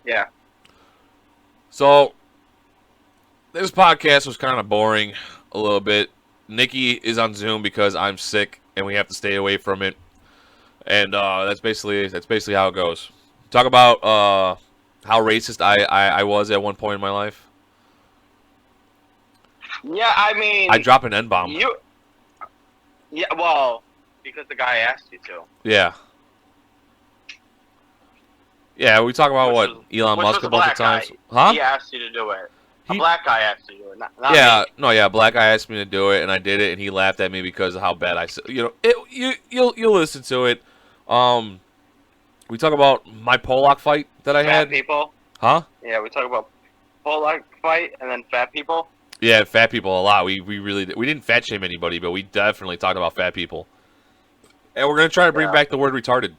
Yeah. So, this podcast was kind of boring a little bit. Nikki is on Zoom because I'm sick and we have to stay away from it. And that's basically how it goes. Talk about how racist I was at one point in my life. Yeah, I mean... I drop an N-bomb. Yeah, well, because the guy asked you to. Yeah. Yeah, we talk about Elon Musk a bunch of times. Huh? He asked you to do it. A black guy asked you to do it, not me. Black guy asked me to do it, and I did it, and he laughed at me because of how bad I said. You'll listen to it. We talk about my Pollock fight that I had. Fat people. Huh? Yeah, we talk about Pollock fight and then fat people. Yeah, fat people a lot. We really we didn't fat shame anybody, but we definitely talked about fat people. And we're gonna try to bring back the word retarded.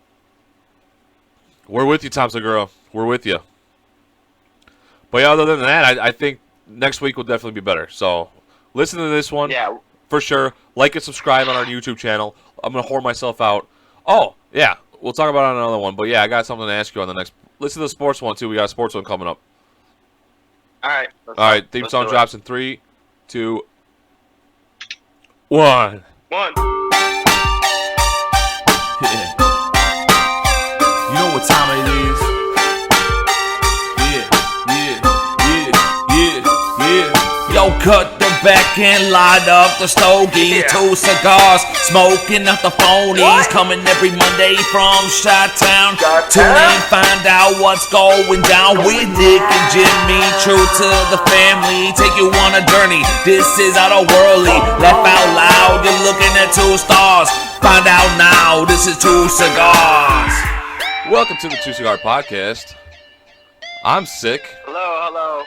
We're with you, Tom Segura. We're with you. But yeah, other than that, I think next week will definitely be better. So listen to this one. Yeah. For sure. Like and subscribe on our YouTube channel. I'm going to whore myself out. Oh, yeah. We'll talk about it on another one. But yeah, I got something to ask you on the next. Listen to the sports one, too. We got a sports one coming up. All right. All right. Theme song drops in 3, 2, 1. One. Yeah. You know what time it is? Yo, cut the back and light up the stogie. 2 cigars, smoking out the phonies. Coming every Monday from Chi-Town. Tune in, find out what's going down with Nick and Jimmy. True to the family, take you on a journey. This is out of worldly. Laugh out loud, you're looking at 2 stars. Find out now, this is 2 cigars. Welcome to the 2 Cigar Podcast. I'm sick. Hello.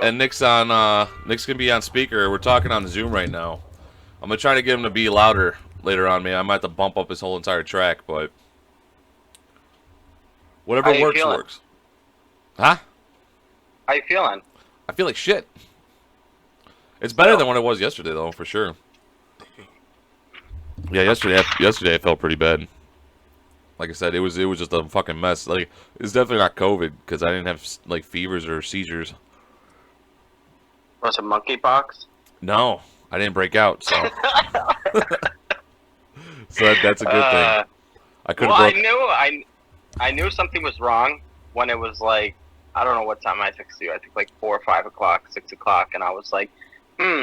And Nick's gonna be on speaker. We're talking on Zoom right now. I'm gonna try to get him to be louder later on, man. I might have to bump up his whole entire track, but whatever works. Huh? How you feeling? I feel like shit. It's better than what it was yesterday, though, for sure. Yeah, yesterday I felt pretty bad. Like I said, it was just a fucking mess. Like, it's definitely not COVID because I didn't have like fevers or seizures. Was it monkeypox? No, I didn't break out. So, that's a good thing. I could have. I knew something was wrong when it was like, I don't know what time I texted you. I think like 4 or 5 o'clock, 6 o'clock, and I was like,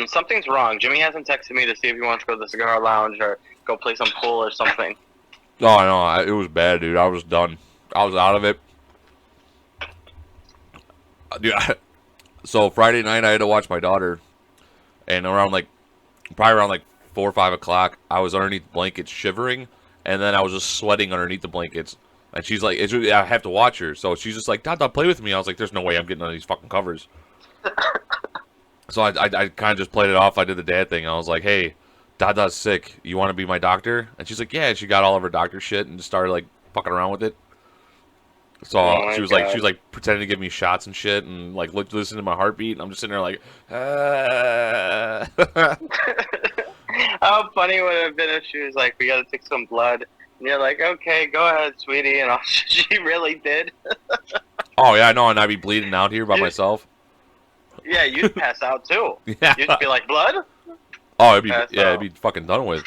something's wrong. Jimmy hasn't texted me to see if he wants to go to the cigar lounge or go play some pool or something. Oh, no, it was bad, dude. I was done. I was out of it. Dude, so Friday night I had to watch my daughter, and probably around 4 or 5 o'clock, I was underneath blankets shivering, and then I was just sweating underneath the blankets. And she's like, I have to watch her. So she's just like, Dad, play with me. I was like, there's no way I'm getting on these fucking covers. So I kind of just played it off. I did the dad thing. I was like, hey, Dada's sick. You want to be my doctor? And she's like, yeah. And she got all of her doctor shit and just started like fucking around with it. So she was like pretending to give me shots and shit and like listening to my heartbeat. And I'm just sitting there like, How funny would it have been if she was like, we gotta take some blood. And you're like, okay, go ahead, sweetie. And she really did. Oh, yeah, I know. And I'd be bleeding out here by myself. Yeah, you'd pass out too. Yeah. You'd be like, blood? Oh, it'd be fucking done with.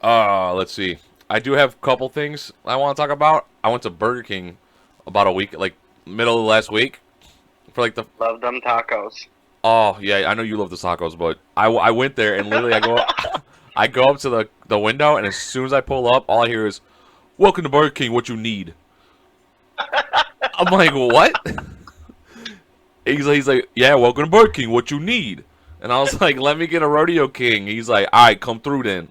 Let's see. I do have a couple things I want to talk about. I went to Burger King about a week, like middle of last week, for like the. Love them tacos. Oh yeah, I know you love the tacos, but I went there and literally I go up to the window, and as soon as I pull up, all I hear is, "Welcome to Burger King. What you need?" I'm like, what? He's like, yeah, welcome to Burger King. What you need? And I was like, let me get a Rodeo King. He's like, all right, come through then.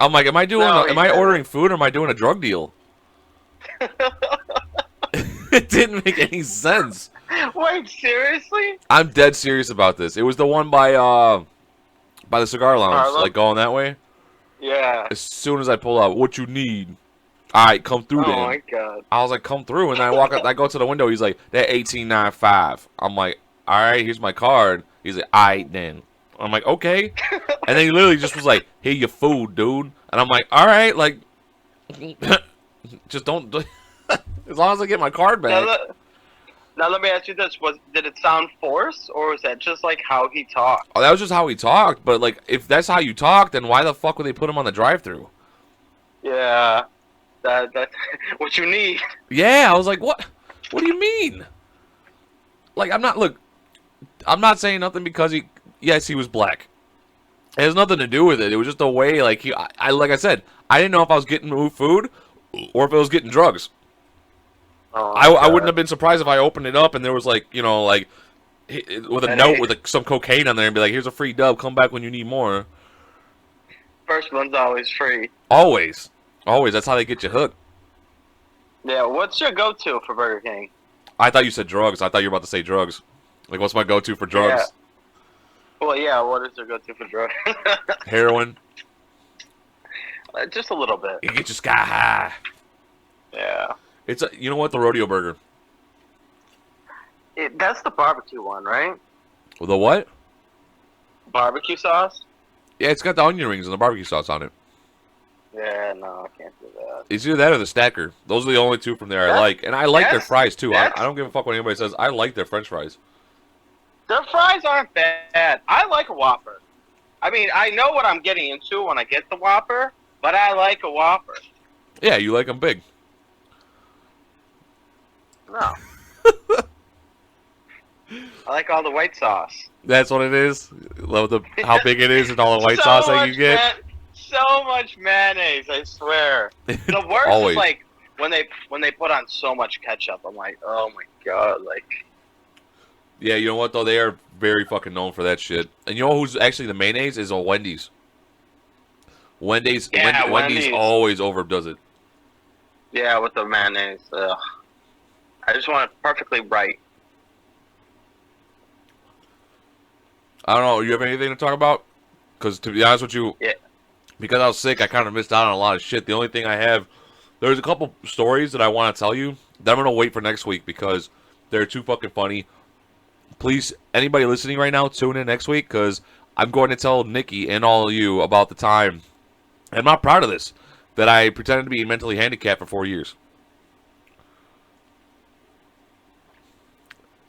I'm like, am I ordering food or am I doing a drug deal? It didn't make any sense. Wait, seriously? I'm dead serious about this. It was the one by the cigar lounge, Harlem? like going that way. Yeah. As soon as I pull out, what you need? All right, come through then. Oh my god. I was like, come through, and then I walk up. I go to the window. He's like, that 1895. I'm like, all right, here's my card. He's like, all right then. I'm like, okay. And then he literally just was like, here your food, dude. And I'm like, all right, like, just don't. As long as I get my card back. Now let me ask you this: did it sound forced, or was that just like how he talked? Oh, that was just how he talked. But like, if that's how you talk, then why the fuck would they put him on the drive-thru? Yeah, that's what you need. Yeah, I was like, what? What do you mean? Like, I'm not saying nothing because yes, he was black. It has nothing to do with it. It was just the way, like, like I said, I didn't know if I was getting food or if it was getting drugs. Oh, I wouldn't have been surprised if I opened it up and there was, like, you know, like, with a note with some cocaine on there and be like, here's a free dub, come back when you need more. First one's always free. Always. Always. That's how they get you hooked. Yeah, what's your go-to for Burger King? I thought you said drugs. I thought you were about to say drugs. Like, what's my go-to for drugs? Yeah. Well, yeah, what is your go-to for drugs? Heroin. Just a little bit. You get your sky high. Yeah. It's you know what? The rodeo burger. That's the barbecue one, right? The what? Barbecue sauce? Yeah, it's got the onion rings and the barbecue sauce on it. Yeah, no, I can't do that. It's either that or the stacker. Those are the only two from there I like. And I like their fries, too. I don't give a fuck what anybody says. I like their french fries. Their fries aren't bad. I like a Whopper. I mean, I know what I'm getting into when I get the Whopper, but I like a Whopper. Yeah, you like them big. No. I like all the white sauce. That's what it is? Love how big it is and all the white sauce that you get? So much mayonnaise, I swear. The worst is like when they put on so much ketchup. I'm like, oh my god, like. Yeah, you know what though? They are very fucking known for that shit. And you know who's actually the mayonnaise is a Wendy's. Wendy's always overdoes it. Yeah, with the mayonnaise. Ugh. I just want it perfectly right. I don't know. You have anything to talk about? Because to be honest with you, yeah. Because I was sick, I kind of missed out on a lot of shit. The only thing I have, there's a couple stories that I want to tell you that I'm going to wait for next week because they're too fucking funny. Please, anybody listening right now, tune in next week because I'm going to tell Nikki and all of you about the time. I'm not proud of this, that I pretended to be mentally handicapped for 4 years.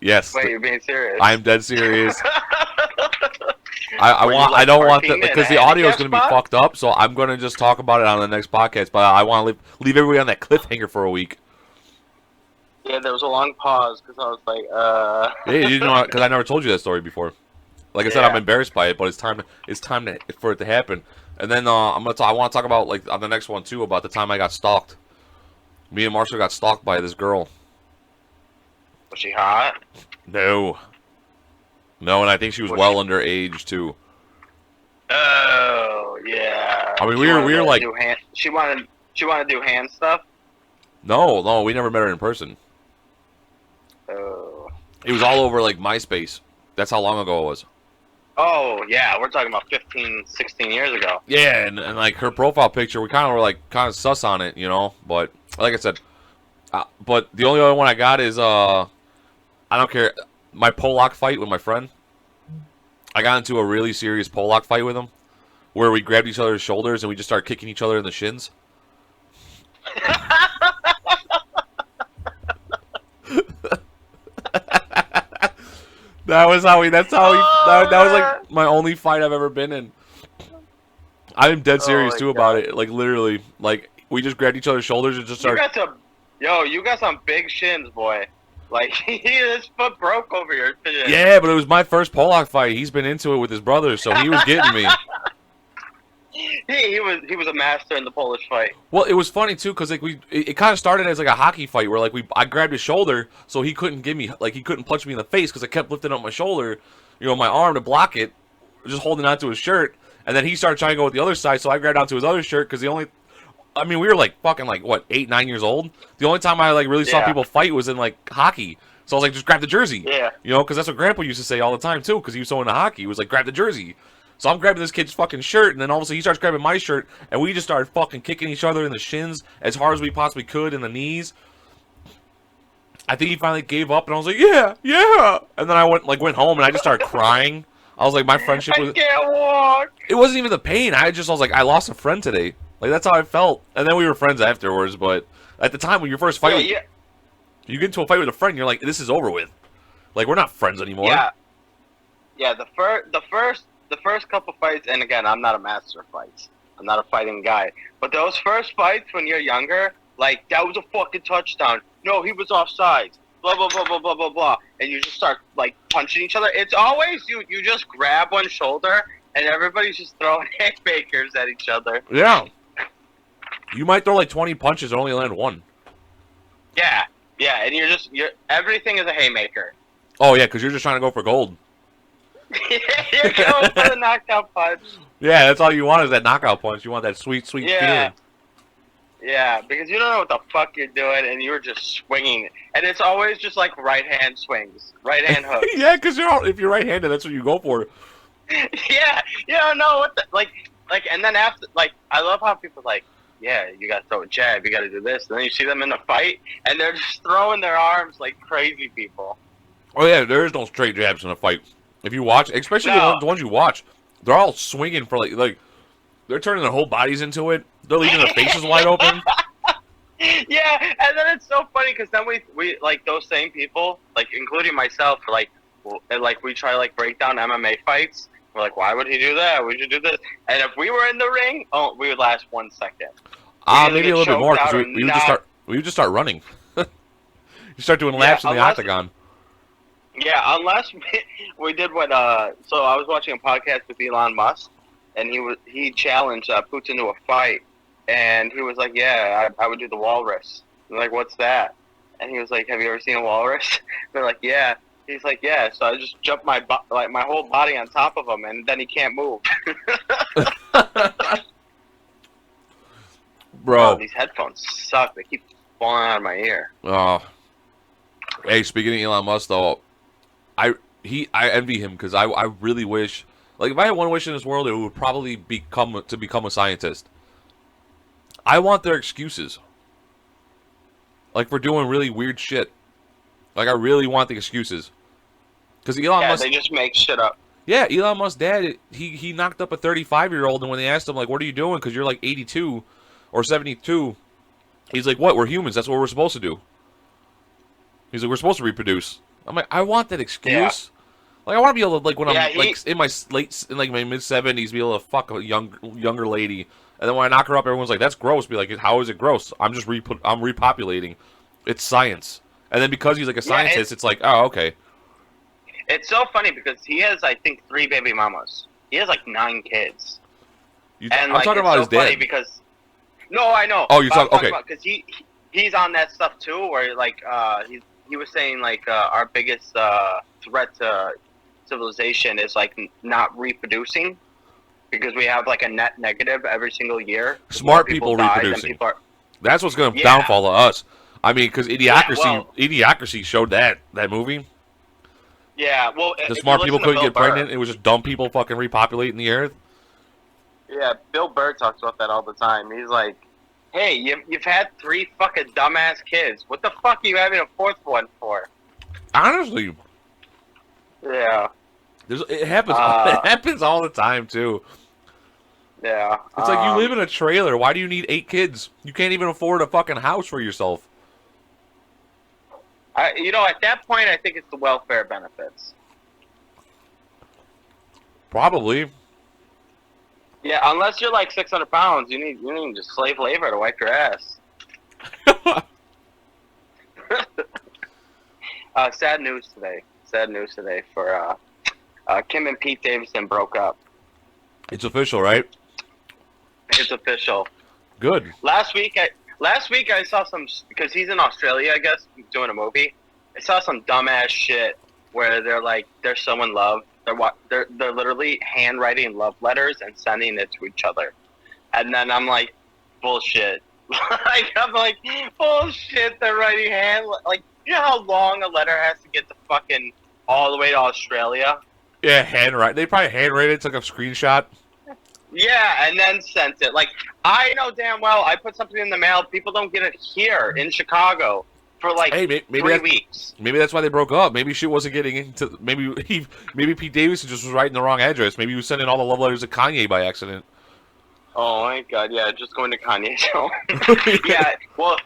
Yes. Wait, you're being serious? I'm dead serious. I don't want that because the audio is going to be fucked up. So I'm going to just talk about it on the next podcast. But I want to leave everybody on that cliffhanger for a week. Yeah, there was a long pause because I was like, Yeah, you know, because I never told you that story before. Like I said, I'm embarrassed by it, but it's time for it to happen. And then I want to talk about like on the next one too about the time I got stalked. Me and Marshall got stalked by this girl. Was she hot? No, and I think she was well underage too. Oh yeah. I mean, we were like, she wanted to do hand stuff. No, we never met her in person. Oh. It was all over like MySpace. That's how long ago it was. Oh yeah, we're talking about 15, 16 years ago. Yeah, and like her profile picture, we kind of were like kind of sus on it, you know. But like I said, but the only other one I got is I don't care. My Pollock fight with my friend. I got into a really serious Pollock fight with him, where we grabbed each other's shoulders and we just started kicking each other in the shins. That was like my only fight I've ever been in. I'm dead serious too about it. Like literally, like we just grabbed each other's shoulders and just started. You got some big shins, boy. Like his foot broke over your shin. Yeah, but it was my first Pollock fight. He's been into it with his brother, so he was getting me. He was a master in the Polish fight. Well, it was funny too because like it kind of started as like a hockey fight where like I grabbed his shoulder so he couldn't he couldn't punch me in the face because I kept lifting up my shoulder, you know, my arm to block it, just holding onto his shirt, and then he started trying to go with the other side, so I grabbed onto his other shirt because we were like fucking like what 8, 9 years old. The only time I like really saw people fight was in like hockey. So I was like, just grab the jersey. Yeah. You know, because that's what Grandpa used to say all the time too. Because he was so into hockey, he was like, grab the jersey. So I'm grabbing this kid's fucking shirt, and then all of a sudden he starts grabbing my shirt, and we just started fucking kicking each other in the shins as hard as we possibly could in the knees. I think he finally gave up, and I was like, yeah. And then I went home, and I just started crying. I was like, my friendship was. I can't walk. It wasn't even the pain. I was like, I lost a friend today. Like that's how I felt. And then we were friends afterwards. But at the time when you first fight, You get into a fight with a friend, you're like, this is over with. Like, we're not friends anymore. Yeah. The first couple fights, and again, I'm not a master of fights. I'm not a fighting guy. But those first fights when you're younger, like, that was a fucking touchdown. No, he was offside. Blah, blah, blah, blah, blah, blah, blah. And you just start, like, punching each other. It's always you just grab one shoulder, and everybody's just throwing haymakers at each other. Yeah. You might throw, like, 20 punches and only land one. Yeah, and you're everything is a haymaker. Oh, yeah, because you're just trying to go for gold. You're going for the knockout punch. Yeah, that's all you want is that knockout punch. You want that sweet, sweet feeling. Yeah, because you don't know what the fuck you're doing, and you're just swinging. And it's always just like right-hand swings, right-hand hooks. Yeah, because if you're right-handed, that's what you go for. Yeah, you don't know what the, like, and then after, like, I love how people like, yeah, you gotta throw a jab, you gotta do this, and then you see them in the fight, and they're just throwing their arms like crazy people. Oh, yeah, there is no straight jabs in a fight. If you watch, especially the ones you watch, they're all swinging for, like, they're turning their whole bodies into it. They're leaving their faces wide open. Yeah, and then it's so funny because then we like those same people, like including myself, we try to like break down MMA fights. We're like, why would he do that? We should do this. And if we were in the ring, we would last 1 second. Maybe a little bit more because we would just start running. You start doing laps in the octagon. Yeah, unless we did what. So I was watching a podcast with Elon Musk, and he challenged Putin to a fight, and he was like, "Yeah, I would do the walrus." I'm like, "What's that?" And he was like, "Have you ever seen a walrus?" They're like, "Yeah." He's like, "Yeah." So I just jumped my whole body on top of him, and then he can't move. Bro, these headphones suck. They keep falling out of my ear. Oh. Hey, speaking of Elon Musk, though, I envy him because I really wish, like, if I had one wish in this world, it would probably become a scientist. I want their excuses, like, for doing really weird shit. Like, I really want the excuses, because Elon Musk, they just make shit up. Yeah, Elon Musk's dad, he knocked up a 35-year-old, and when they asked him, like, what are you doing? Because you're like 82 or 72, he's like, what? We're humans. That's what we're supposed to do. He's like, we're supposed to reproduce. I'm like, I want that excuse. Yeah. Like, I want to be able to, like, when I'm like in my my mid-70s, be able to fuck a younger lady, and then when I knock her up, everyone's like, that's gross. Be like, how is it gross? I'm just I'm repopulating. It's science. And then because he's like a scientist, it's like, oh, okay. It's so funny because he has, I think, 3 baby mamas. He has like 9 kids. I'm talking about his dad. Because no, I know. Oh, you're talking okay? Because he's on that stuff too, where like he was saying like our biggest threat to civilization is like not reproducing, because we have like a net negative every single year. Smart people reproducing. That's what's going to downfall to us. I mean, because Idiocracy showed that movie. Yeah, well, the smart people couldn't get pregnant. It was just dumb people fucking repopulating the earth. Yeah, Bill Burr talks about that all the time. He's like, hey, you've had 3 fucking dumbass kids. What the fuck are you having a 4th one for? Honestly. Yeah. It happens. It happens all the time too. Yeah. It's like you live in a trailer. Why do you need 8 kids? You can't even afford a fucking house for yourself. At that point, I think it's the welfare benefits. Probably. Yeah, unless you're like 600 pounds, you need just slave labor to wipe your ass. Sad news today. Sad news today for Kim and Pete Davidson broke up. It's official, right? It's official. Good. Last week I saw some, because he's in Australia, I guess, doing a movie. I saw some dumbass shit where they're so in love. They're literally handwriting love letters and sending it to each other. And then I'm like, bullshit. Bullshit. They're writing you know how long a letter has to get to fucking all the way to Australia? Yeah, handwrite. They probably handwrote it, took a screenshot. Yeah, and then sent it. Like, I know damn well I put something in the mail. People don't get it here in Chicago for like 3 weeks. Maybe that's why they broke up. Maybe she wasn't getting into. Maybe Pete Davidson just was writing the wrong address. Maybe he was sending all the love letters to Kanye by accident. Oh my god! Yeah, just going to Kanye's home. Yeah. Well,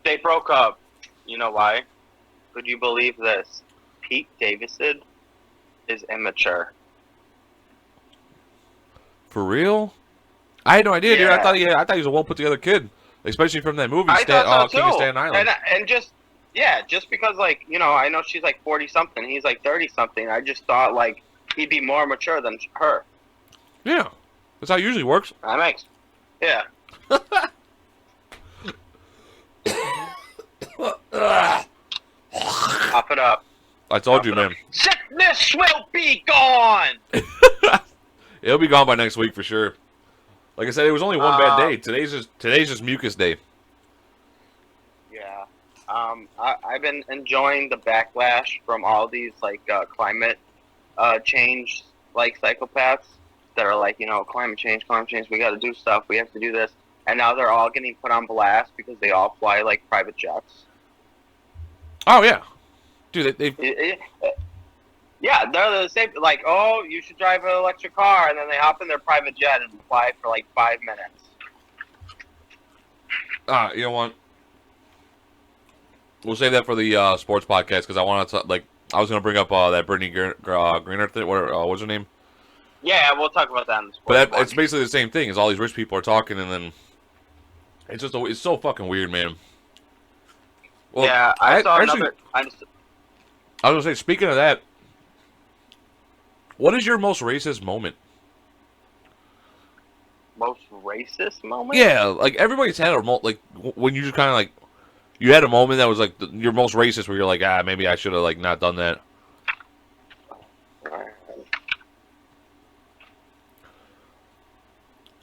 they broke up. You know why? Could you believe this? Pete Davidson is immature. For real? I had no idea, dude. Yeah. I thought he was a well put together kid, especially from that movie, I thought so King of too. Staten Island. And just because like I know she's like 40 something, he's like 30 something. I just thought like he'd be more mature than her. Yeah, that's how it usually works. That makes, yeah. Pop it up. I told you, man. Sickness will be gone. It'll be gone by next week for sure. Like I said, it was only one bad day. Today's just mucus day. Yeah. I've been enjoying the backlash from all these like climate change like psychopaths that are like, climate change, we got to do stuff, we have to do this, and now they're all getting put on blast because they all fly like private jets. Oh yeah, dude, they yeah, they're the same. Like, oh, you should drive an electric car, and then they hop in their private jet and fly for like 5 minutes. you know what? We'll save that for the sports podcast because I want to I was going to bring up that Britney Greener thing. What's her name? Yeah, we'll talk about that in the sports. But it's basically the same thing. Is all these rich people are talking, and then it's so fucking weird, man. Well, yeah, I saw another. I was gonna say, speaking of that, what is your most racist moment? Most racist moment? Yeah, like everybody's had a like when you just kind of like you had a moment that was like your most racist, where you're like, maybe I should have like not done that.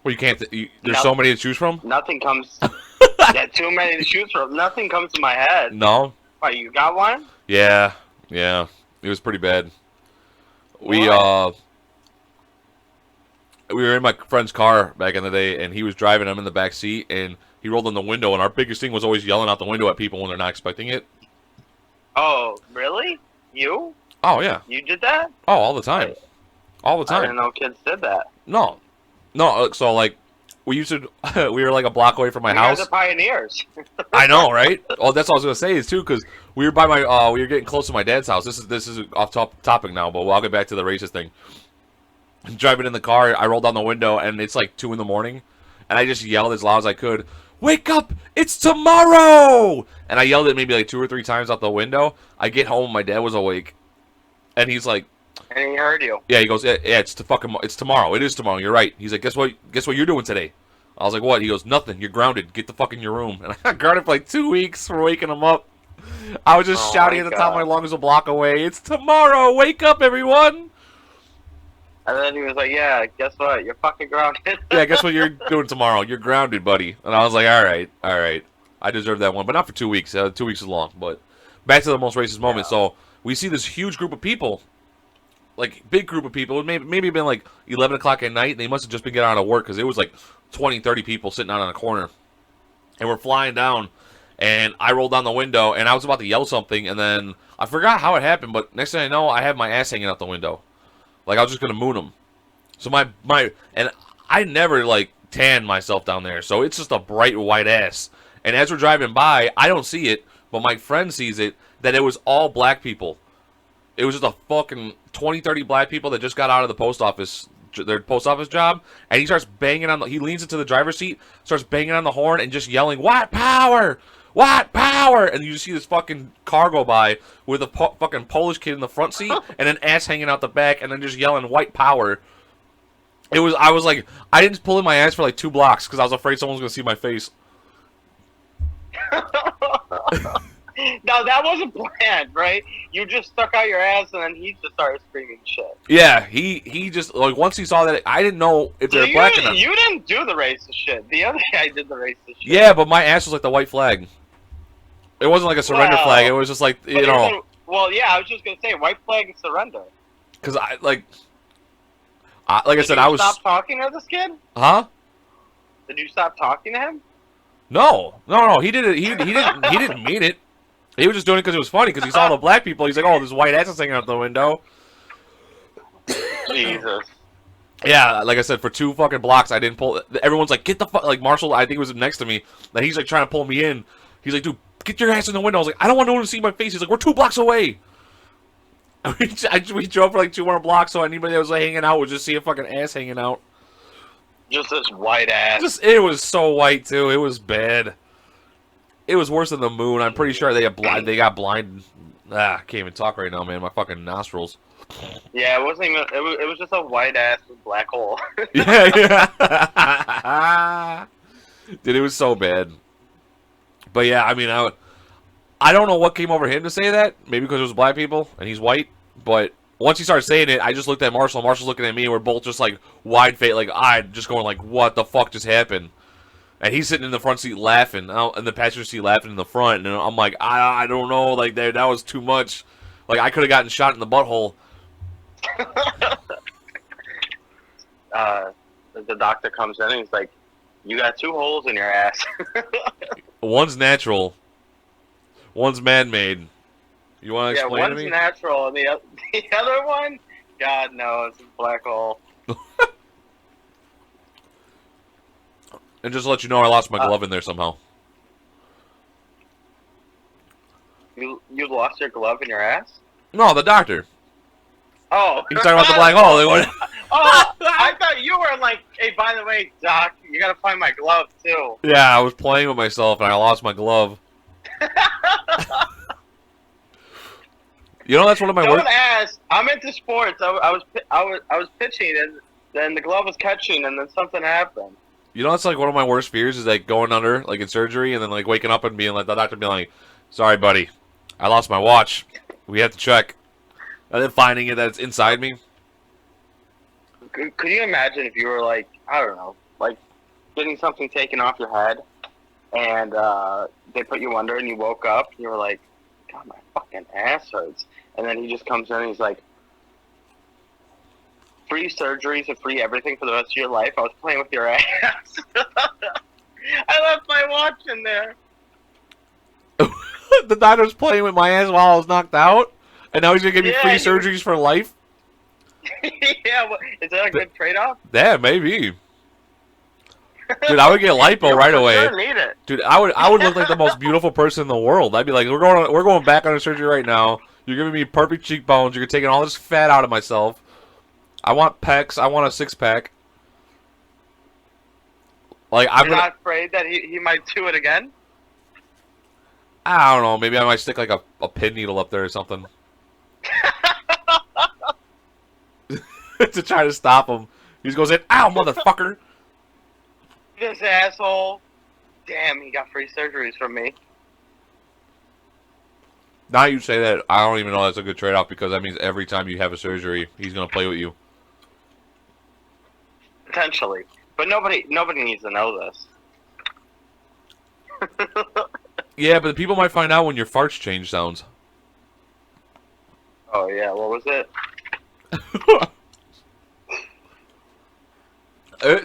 Well, you can't. There's so many to choose from. Nothing comes. Yeah, too many to choose from. Nothing comes to my head. No. What, you got one? Yeah. It was pretty bad. We were in my friend's car back in the day, and he was driving. I'm in the back seat, and he rolled in the window. And our biggest thing was always yelling out the window at people when they're not expecting it. Oh, really? You? Oh yeah. You did that? Oh, all the time. All the time. I didn't know kids did that. No. So like, we used to. We were like a block away from my You house. guys are pioneers. I know, right? Oh, that's what I was gonna say is too, because we were by my. We were getting close to my dad's house. This is off topic now, but I'll get back to the racist thing. Driving in the car, I rolled down the window, and it's like 2 a.m, and I just yelled as loud as I could, "Wake up! It's tomorrow!" And I yelled it maybe like 2 or 3 times out the window. I get home, my dad was awake, and he's like, and he heard you. "Yeah," he goes, "Yeah, it's tomorrow. It is tomorrow. You're right." He's like, "Guess what you're doing today?" I was like, "What?" He goes, "Nothing. You're grounded. Get the fuck in your room." And I got grounded for like 2 weeks for waking him up. I was just shouting at the top of my lungs a block away, "It's tomorrow! Wake up, everyone!" And then he was like, "Yeah, guess what? You're fucking grounded." Yeah, guess what you're doing tomorrow? You're grounded, buddy. And I was like, all right. I deserve that one, but not for 2 weeks. 2 weeks is long. But back to the most racist moment. Yeah. So we see this huge group of people, like big group of people. It maybe been like 11 o'clock at night. And they must have just been getting out of work because it was like 20, 30 people sitting out on a corner. And we're flying down. And I rolled down the window, and I was about to yell something. And then I forgot how it happened. But next thing I know, I have my ass hanging out the window. Like, I was just going to moon him. So and I never, like, tan myself down there. So it's just a bright white ass. And as we're driving by, I don't see it, but my friend sees it, that it was all black people. It was just a fucking 20, 30 black people that just got out of the post office, their post office job. And he starts banging he leans into the driver's seat, starts banging on the horn and just yelling, "White power! White power!" And you just see this fucking car go by with a fucking Polish kid in the front seat and an ass hanging out the back, and then just yelling "white power." I was like, I didn't pull in my ass for like 2 blocks because I was afraid someone was gonna see my face. No, that wasn't planned, right? You just stuck out your ass, and then he just started screaming shit. Yeah, he just like once he saw that, I didn't know if they were black enough. You didn't do the racist shit. The other guy did the racist shit. Yeah, but my ass was like the white flag. It wasn't like a surrender flag. It was just like, you know. Well, yeah, I was just gonna say white flag and surrender. Because like I said, I was. Stop talking to this kid? Huh? Did you stop talking to him? No. He did it. He didn't mean it. He was just doing it because it was funny. Because he saw the black people. He's like, "Oh, this white ass is hanging out the window." Jesus. Yeah, like I said, for 2 fucking blocks, I didn't pull. Everyone's like, "Get the fuck!" Like Marshall, I think was next to me. That he's like trying to pull me in. He's like, "Dude, get your ass in the window. I was like, I don't want no one to see my face. He's like, we're 2 blocks away. We drove for like 2 more blocks, so anybody that was like hanging out would just see a fucking ass hanging out. Just this white ass. It was so white too. It was bad. It was worse than the moon. I'm pretty sure they got blind. I can't even talk right now, man. My fucking nostrils. Yeah, it wasn't even. It was just a white ass black hole. Yeah. Dude, it was so bad. But yeah, I mean, I don't know what came over him to say that. Maybe because it was black people and he's white. But once he started saying it, I just looked at Marshall. Marshall's looking at me, and we're both just like wide face, like eyed, just going like, "What the fuck just happened?" And he's sitting in the front seat laughing, in the passenger seat laughing in the front, and I'm like, I don't know, like that was too much. Like I could have gotten shot in the butthole. The doctor comes in and he's like, "You got 2 holes in your ass." One's natural, one's man-made. You want to explain to me? One's natural, and the other one, God knows, it's a black hole. And just to let you know, I lost my glove in there somehow. You lost your glove in your ass? No, the doctor. Oh. He's talking about the black hole. Oh, I thought you were like, "Hey, by the way, Doc, you gotta find my glove, too." Yeah, I was playing with myself, and I lost my glove. You know, that's one of my Don't ask. I'm into sports. I was pitching, and then the glove was catching, and then something happened. You know, that's like one of my worst fears is like going under, like in surgery, and then like waking up and being like, the doctor being like, "Sorry, buddy, I lost my watch. We have to check." And then finding it that it's inside me. Could you imagine if you were like, I don't know, like getting something taken off your head, and they put you under, and you woke up, and you were like, "God, my fucking ass hurts," and then he just comes in and he's like, "Free surgeries and free everything for the rest of your life. I was playing with your ass." I left my watch in there. The doctor's playing with my ass while I was knocked out, and now he's gonna give me free surgeries for life. Yeah, well, is that a good trade-off? Yeah, maybe. Dude, I would get lipo right away. Sure need it. Dude, I would look like the most beautiful person in the world. I'd be like, we're going back on surgery right now. You're giving me perfect cheekbones. You're taking all this fat out of myself. I want pecs. I want a 6-pack. Like You're not afraid that he might do it again? I don't know. Maybe I might stick like a pin needle up there or something to try to stop him. He just goes in, "Ow, motherfucker!" This asshole. Damn, he got free surgeries from me. Now you say that, I don't even know that's a good trade-off because that means every time you have a surgery, he's gonna play with you. Potentially, but nobody needs to know this. Yeah, but people might find out when your farts change sounds. Oh yeah, what was it?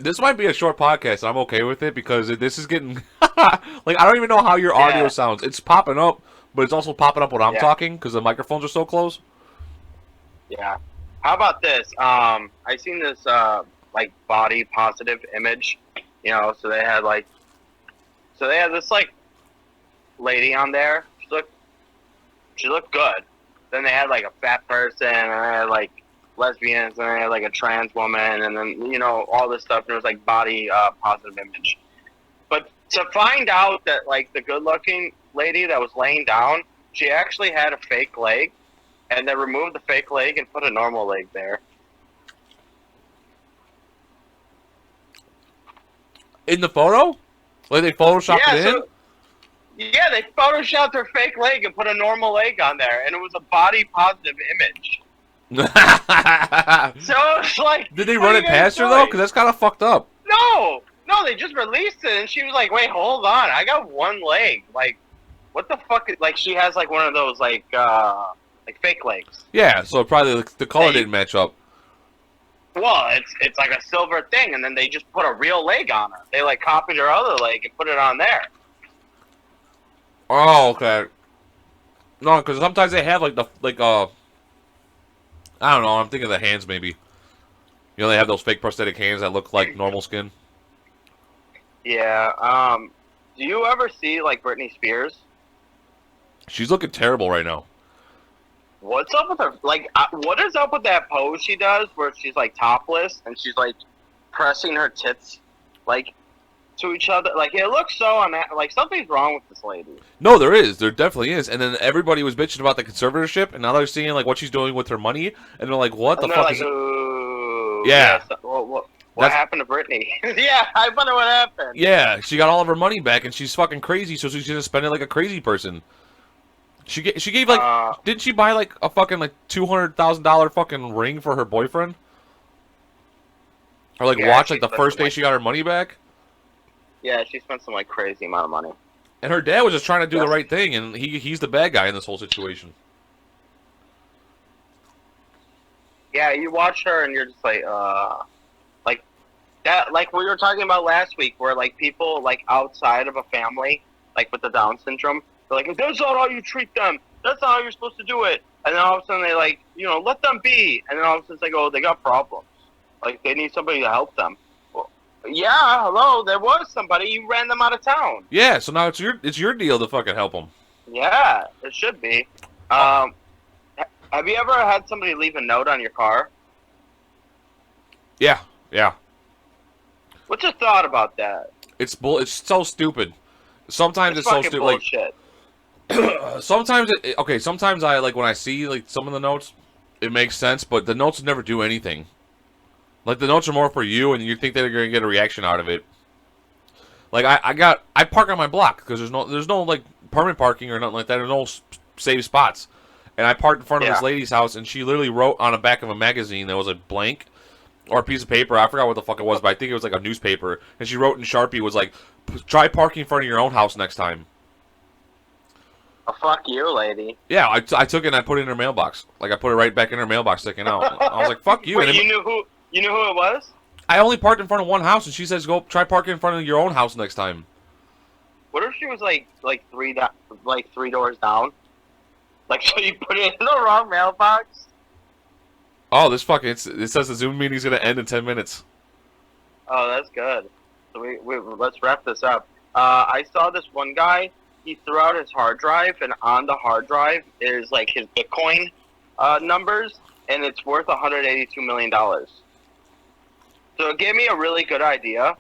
This might be a short podcast, and I'm okay with it because this is getting like I don't even know how your audio sounds. It's popping up, but it's also popping up when I'm talking because the microphones are so close. Yeah. How about this? I seen this like body positive image, you know. So they had this like lady on there. She looked good. Then they had like a fat person, and they had like lesbians, and they had like a trans woman, and then you know all this stuff. And it was like body positive image. But to find out that like the good looking lady that was laying down, she actually had a fake leg, and they removed the fake leg and put a normal leg there. In the photo? Like they photoshopped it in? Yeah, they photoshopped her fake leg and put a normal leg on there, and it was a body positive image. So it's like, did they run it past her though? Because that's kind of fucked up. No, they just released it, and she was like, "Wait, hold on, I got one leg. Like, what the fuck?" Like, she has like one of those like fake legs. Yeah, so probably the color didn't match up. Well, it's like a silver thing, and then they just put a real leg on her. They like copied her other leg and put it on there. Oh, okay. No, because sometimes they have like I don't know. I'm thinking of the hands maybe. You know, they have those fake prosthetic hands that look like normal skin. Yeah. Do you ever see like Britney Spears? She's looking terrible right now. What's up with her? Like, what is up with that pose she does where she's like topless and she's like pressing her tits like to each other? Like, it looks so like something's wrong with this lady. No, there is. There definitely is. And then everybody was bitching about the conservatorship, and now they're seeing like what she's doing with her money, and they're like, "What the fuck like, is it?" Ooh, Yeah. What happened to Britney? Yeah, I wonder what happened. Yeah, she got all of her money back, and she's fucking crazy, so she's gonna spend it like a crazy person. She gave like didn't she buy like a fucking like $200,000 fucking ring for her boyfriend? Or like watch like the first day she got her money back? Yeah, she spent some like crazy amount of money. And her dad was just trying to do the right thing, and he's the bad guy in this whole situation. Yeah, you watch her and you're just like that, like we were talking about last week, where like people like outside of a family, like with the Down syndrome, they're like, that's not how you treat them. That's not how you're supposed to do it. And then all of a sudden they like, let them be. And then all of a sudden it's like, oh, they got problems. Like they need somebody to help them. Well, yeah, hello, there was somebody. You ran them out of town. Yeah, so now it's your deal to fucking help them. Yeah, it should be. Have you ever had somebody leave a note on your car? Yeah. What's your thought about that? It's so stupid. Sometimes it's so stupid. Bullshit. Like, sometimes I like when I see like some of the notes, it makes sense, but the notes never do anything. Like the notes are more for you, and you think they're gonna get a reaction out of it. Like I park on my block because there's no like permanent parking or nothing like that. There's no saved spots, and I parked in front of this lady's house, and she literally wrote on the back of a magazine that was a blank. Or a piece of paper, I forgot what the fuck it was, but I think it was like a newspaper. And she wrote in Sharpie, was like, try parking in front of your own house next time. Oh, fuck you, lady. Yeah, I took it and I put it in her mailbox. Like, I put it right back in her mailbox sticking out. I was like, fuck you. Wait, and you knew who it was? I only parked in front of one house, and she says, go try parking in front of your own house next time. What if she was like three doors down? Like, so you put it in the wrong mailbox? Oh, it says the Zoom meeting's going to end in 10 minutes. Oh, that's good. So we let's wrap this up. I saw this one guy, he threw out his hard drive, and on the hard drive is like his Bitcoin numbers, and it's worth $182 million. So it gave me a really good idea.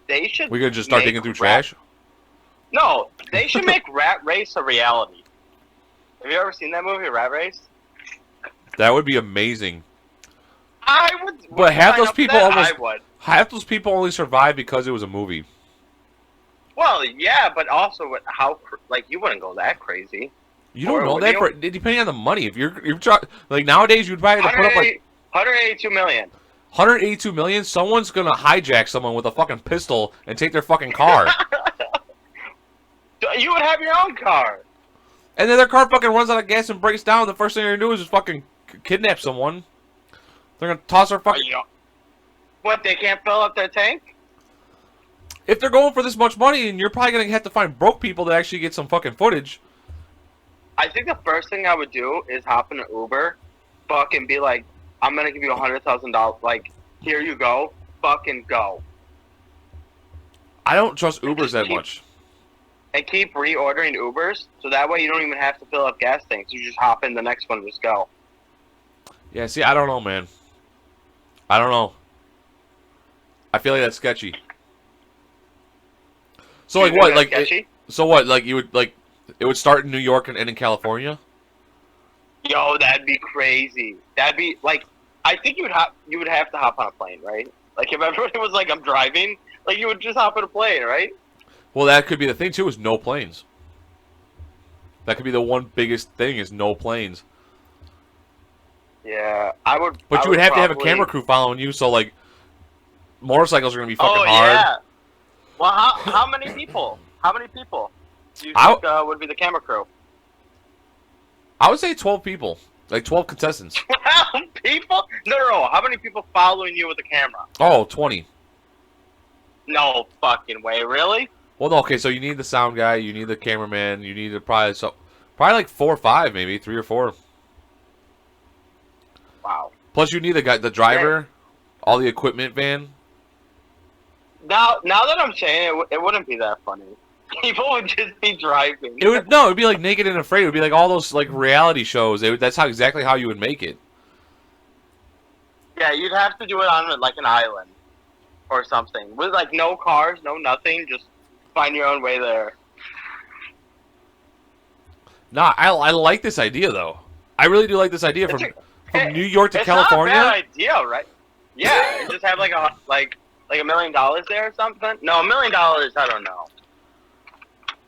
They should We could just start digging through trash? No, they should make Rat Race a reality. Have you ever seen that movie, Rat Race? That would be amazing. I would. But half those people only survived because it was a movie. Well, yeah, but also how you wouldn't go that crazy. You don't know that depending on the money. If you're like nowadays, you'd probably have to put up like 182 million. 182 million. Someone's gonna hijack someone with a fucking pistol and take their fucking car. You would have your own car. And then their car fucking runs out of gas and breaks down. The first thing they're gonna do is just fucking kidnap someone. They're gonna toss their fucking. What? They can't fill up their tank? If they're going for this much money, and you're probably gonna have to find broke people to actually get some fucking footage. I think the first thing I would do is hop in an Uber, fucking be like, I'm gonna give you $100,000. Like, here you go, fucking go. I don't trust Ubers that much. And keep reordering Ubers, so that way you don't even have to fill up gas tanks. You just hop in the next one and just go. Yeah, see, I don't know, man. I don't know. I feel like that's sketchy. So like what? Like so what? Like you would like it would start in New York and end in California? Yo, that'd be crazy. That'd be like I think you would have to hop on a plane, right? Like if everybody was like I'm driving, like you would just hop on a plane, right? Well, that could be the thing too. Is no planes. That could be the one biggest thing is no planes. Yeah, I would. But you would have to have a camera crew following you, so like motorcycles are gonna be fucking hard. Yeah. Well, how many people? How many people do you think would be the camera crew? I would say 12 people, like 12 contestants. 12 people? No. How many people following you with a camera? Oh, 20. No fucking way, really? Well, no, okay, so you need the sound guy, you need the cameraman, you need probably like 4 or 5, maybe 3 or 4. Wow. Plus, you need the driver, all the equipment van. Now that I'm saying it, it wouldn't be that funny. People would just be driving. It'd be like Naked and Afraid. It would be like all those like reality shows. That's exactly how you would make it. Yeah, you'd have to do it on like an island or something with like no cars, no nothing. Just find your own way there. Nah, I like this idea though. I really do like this idea from New York to California. It's not a bad idea, right? Yeah, and just have like $1 million there or something. No, $1 million. I don't know.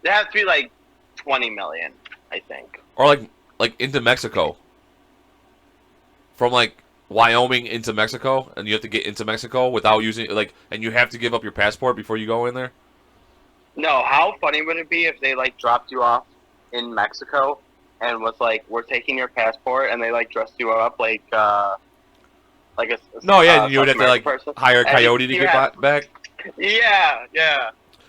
It has to be like 20 million, I think. Or like into Mexico. From like Wyoming into Mexico, and you have to get into Mexico without using and you have to give up your passport before you go in there. No, how funny would it be if they like dropped you off in Mexico and was like, "We're taking your passport," and they like dressed you up like a no, yeah, you would have to like person. hire a coyote to get back. Yeah.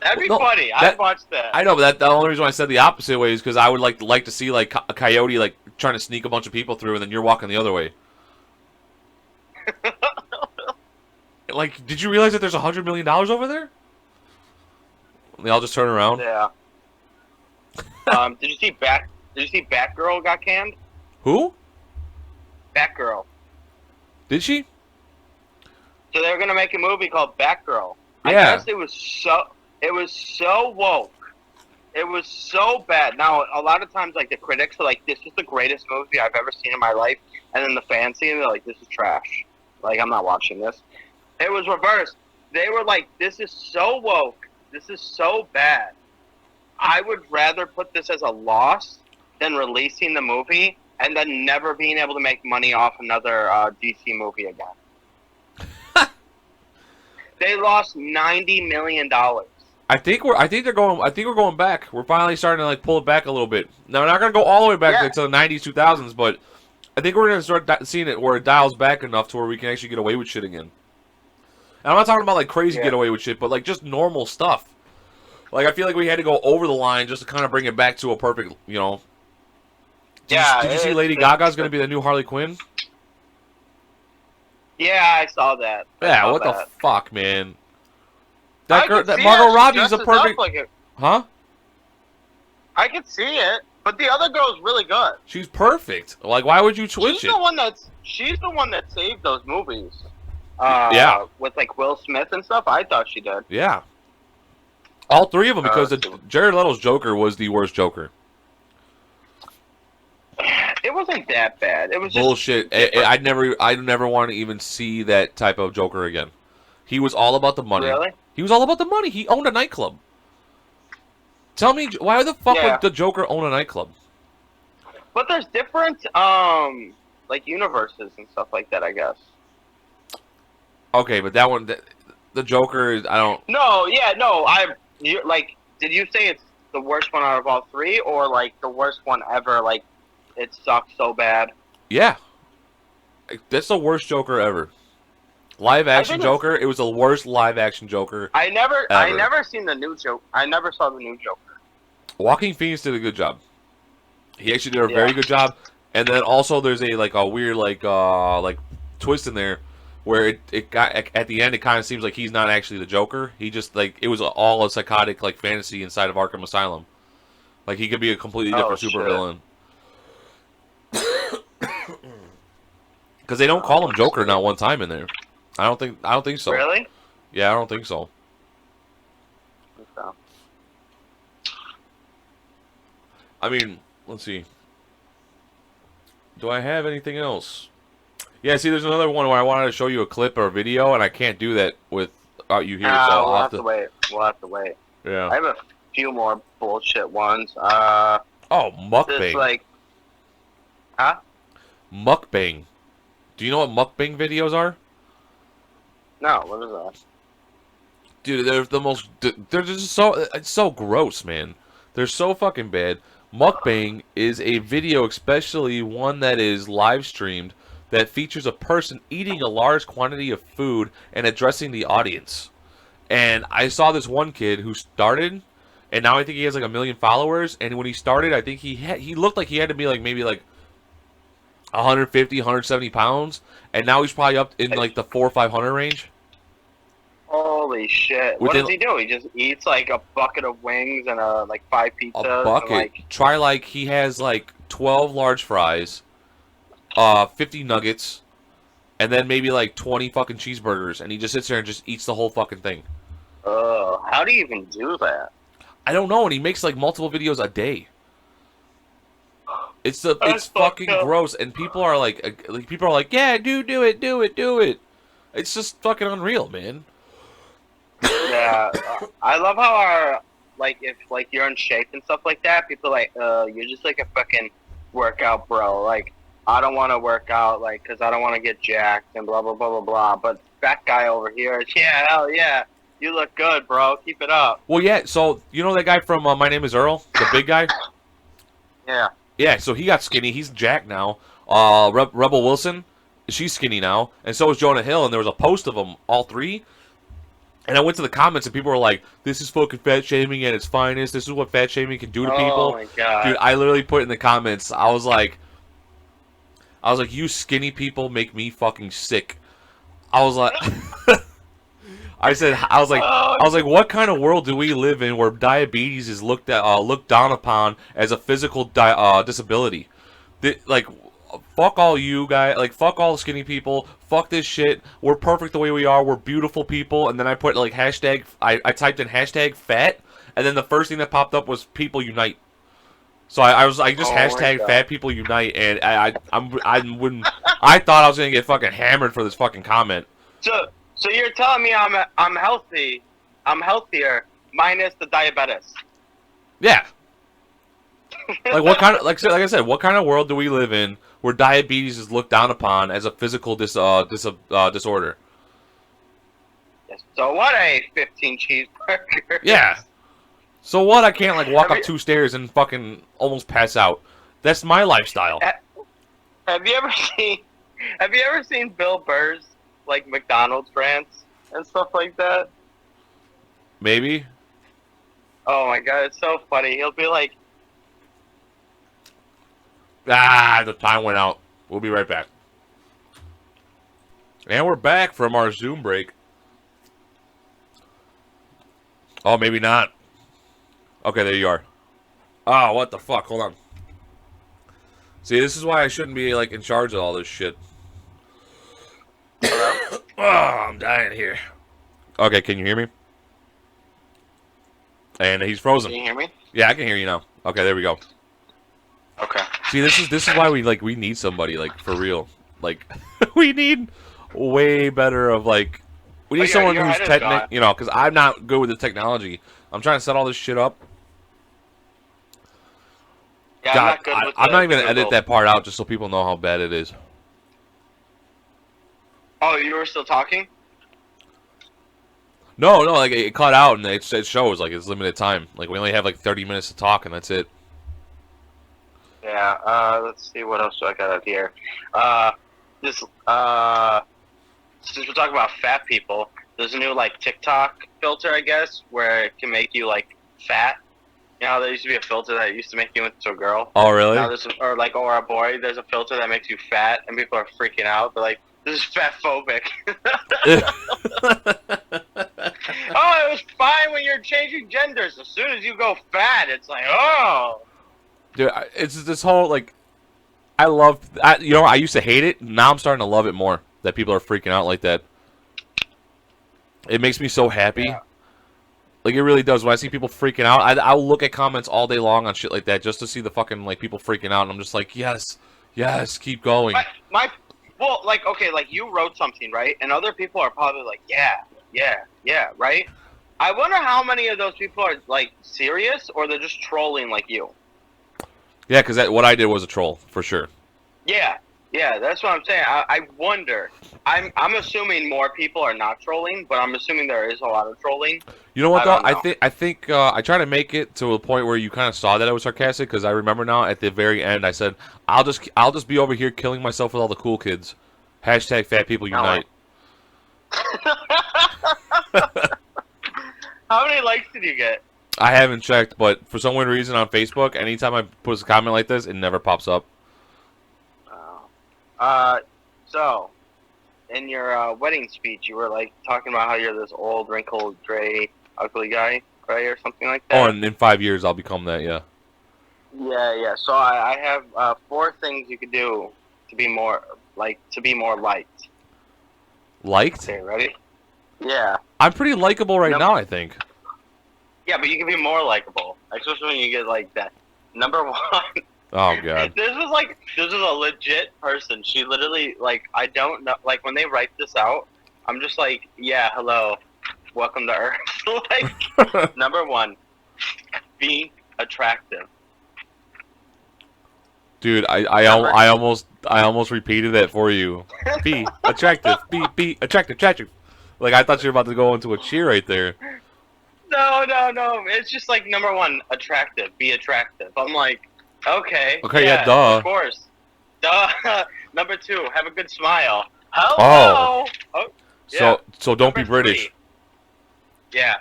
That'd be funny. I'd watch that. I know, but the only reason why I said the opposite way is because I would like to see like a coyote like trying to sneak a bunch of people through, and then you're walking the other way. Like, did you realize that there's $100 million over there? They all just turn around. Yeah. Did you see Batgirl got canned? Who? Batgirl. Did she? So they're gonna make a movie called Batgirl. Yeah. I guess it was so woke. It was so bad. Now a lot of times like the critics are like, "This is the greatest movie I've ever seen in my life," and then the fans see it and they're like, "This is trash. Like, I'm not watching this." It was reversed. They were like, "This is so woke. This is so bad. I would rather put this as a loss than releasing the movie and then never being able to make money off another DC movie again." They lost $90 million. I think we're going back. We're finally starting to like pull it back a little bit. Now we're not gonna go all the way back to the 90s, 2000s, but I think we're gonna start seeing it where it dials back enough to where we can actually get away with shit again. And I'm not talking about like crazy get away with shit, but like just normal stuff. Like I feel like we had to go over the line just to kind of bring it back to a perfect, you know. Did you see Lady Gaga's gonna be the new Harley Quinn? Yeah, I saw that. What the fuck, man? That Margot Robbie's a perfect. Huh? I could see it, but the other girl's really good. She's perfect. Like, why would you switch She's the one that saved those movies. With like Will Smith and stuff. I thought she did. Yeah. All three of them, because Jared Leto's Joker was the worst Joker. It wasn't that bad. It was just bullshit. I'd never want to even see that type of Joker again. He was all about the money. Really? He was all about the money. He owned a nightclub. Tell me, why the fuck would the Joker own a nightclub? But there's different, like universes and stuff like that, I guess. Okay, but that one, the Joker is, I don't. No, yeah, no. Did you say it's the worst one out of all three, or like the worst one ever? Like, it sucks so bad. Yeah, that's the worst Joker ever. Live action Joker. It was the worst live action Joker. I never seen the new Joker. I never saw the new Joker. Joaquin Phoenix did a good job. He actually did a very good job. And then also there's a weird twist in there where it got at the end it kind of seems like he's not actually the Joker. He just it was all a psychotic like fantasy inside of Arkham Asylum. Like he could be a completely different supervillain. Because they don't call him Joker not one time in there. I don't think so. Really? Yeah, I don't think so. Okay. I mean, let's see. Do I have anything else? Yeah, see, there's another one where I wanted to show you a clip or a video, and I can't do that without you here. So we'll have to wait. We'll have to wait. Yeah. I have a few more bullshit ones. Mukbang. Huh? Mukbang. Do you know what mukbang videos are? No, what is that? Dude, they're the most. They're just it's so gross, man. They're so fucking bad. Mukbang is a video, especially one that is live streamed, that features a person eating a large quantity of food and addressing the audience. And I saw this one kid who started, and now I think he has like 1 million followers. And when he started, I think he looked like he had to be like maybe like 150, 170 pounds, and now he's probably up in like the 400 or 500 range. Holy shit! What does he do? He just eats like a bucket of wings and like 5 pizzas. A bucket. And, like... Try like he has like 12 large fries, 50 nuggets, and then maybe like 20 fucking cheeseburgers, and he just sits there and just eats the whole fucking thing. How do you even do that? I don't know, and he makes like multiple videos a day. It's fucking gross, and people are like, yeah, do it. It's just fucking unreal, man. Yeah, I love how our if like you're in shape and stuff like that, people are like, you're just like a fucking workout bro. Like, I don't want to work out, like, because I don't want to get jacked and blah blah blah blah blah. But that guy over here is, yeah, hell yeah, you look good, bro. Keep it up. Well, yeah. So you know that guy from My Name Is Earl, the big guy. Yeah. Yeah. So he got skinny. He's jacked now. Rebel Wilson, she's skinny now, and so is Jonah Hill. And there was a post of them, all three. And I went to the comments, and people were like, "This is fucking fat shaming at its finest. This is what fat shaming can do to people." Oh my god, dude! I literally put in the comments. I was like, "You skinny people make me fucking sick." I was like, I was like, what kind of world do we live in where diabetes is looked down upon as a physical disability? Like, fuck all you guys, like, fuck all the skinny people, fuck this shit, we're perfect the way we are, we're beautiful people, and then I put, like, hashtag, I typed in hashtag fat, and then the first thing that popped up was people unite. So I just hashtagged fat people unite, and I thought I was gonna get fucking hammered for this fucking comment. So you're telling me I'm healthy, I'm healthier, minus the diabetes. Yeah. Like, what kind of, like I said, what kind of world do we live in where diabetes is looked down upon as a physical disorder? So what, a 15 cheeseburgers? Yeah. So what? I can't like walk up 2 stairs and fucking almost pass out. That's my lifestyle. Have you ever seen Bill Burr's like McDonald's rants and stuff like that? Maybe. Oh my god, it's so funny. He'll be like, the time went out. We'll be right back. And we're back from our Zoom break. Oh, maybe not. Okay, there you are. Oh, what the fuck? Hold on. See, this is why I shouldn't be, like, in charge of all this shit. Oh, I'm dying here. Okay, can you hear me? And he's frozen. Can you hear me? Yeah, I can hear you now. Okay, there we go. Okay. See, this is why we need somebody, like, for real. Like, we need way better of, like, we need someone who's because I'm not good with the technology. I'm trying to set all this shit up. Yeah, God, I'm not even gonna edit that part out just so people know how bad it is. Oh, you were still talking? No, like it cut out and it shows like it's limited time. Like we only have like 30 minutes to talk and that's it. Yeah. Let's see what else do I got out here. Since we're talking about fat people, there's a new like TikTok filter, I guess, where it can make you like fat. You know, there used to be a filter that used to make you into a girl. Oh, really? Now or a boy. There's a filter that makes you fat, and people are freaking out. They're like, "This is fat phobic." Oh, it was fine when you're changing genders. As soon as you go fat, it's like, oh. Dude, it's this whole like, I used to hate it. Now I'm starting to love it more. That people are freaking out like that. It makes me so happy. Yeah. Like, it really does. When I see people freaking out, I'll look at comments all day long on shit like that just to see the fucking, like, people freaking out. And I'm just like, yes, keep going. Well, like, okay, like, you wrote something, right? And other people are probably like, yeah, right? I wonder how many of those people are, like, serious or they're just trolling like you. Yeah, because what I did was a troll, for sure. Yeah, that's what I'm saying. I wonder. I'm assuming more people are not trolling, but I'm assuming there is a lot of trolling. You know what though? I think I try to make it to a point where you kind of saw that I was sarcastic because I remember now at the very end I said I'll just be over here killing myself with all the cool kids. Hashtag fat people unite. How many likes did you get? I haven't checked, but for some weird reason on Facebook, anytime I post a comment like this, it never pops up. So, in your wedding speech, you were like talking about how you're this old, wrinkled, gray, ugly guy, right, or something like that. Oh, and in 5 years I'll become that. Yeah. Yeah. So I have 4 things you could do to be more liked. Liked? Okay, ready? Yeah. I'm pretty likable right now, I think. Yeah, but you can be more likable, especially when you get like that. Number 1. Oh god. This is a legit person. She literally, like, I don't know, like, when they write this out, I'm just like, yeah, hello, welcome to Earth. Like, number 1, be attractive. Dude, I almost repeated that for you. Be attractive. Be attractive. Like I thought you were about to go into a cheer right there. No. It's just like number 1, attractive. Be attractive. I'm like, okay. Okay, yeah, duh. Of course. Duh. Number 2, have a good smile. Hello. Oh yeah. So don't be Number British. 3. Yeah.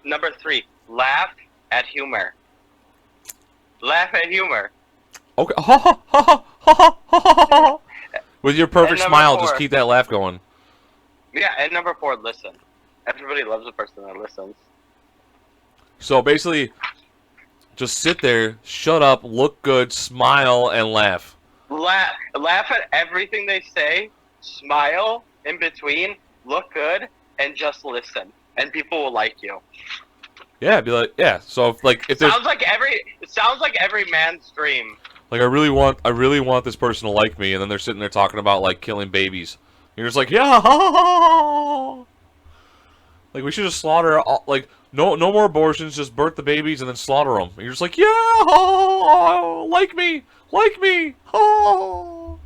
Number 3, laugh at humor. Laugh at humor. Okay. With your perfect smile, 4, just keep that laugh going. Yeah, and number 4, listen. Everybody loves a person that listens. So basically, just sit there, shut up, look good, smile, and laugh. Laugh at everything they say, smile in between, look good, and just listen. And people will like you. Yeah, be like, yeah. So if there's It sounds like every man's dream. like I really want this person to like me, and then they're sitting there talking about like killing babies. You're just like, yeah, like we should just slaughter all, like no more abortions, just birth the babies and then slaughter them. And you're just like, yeah, like me, oh.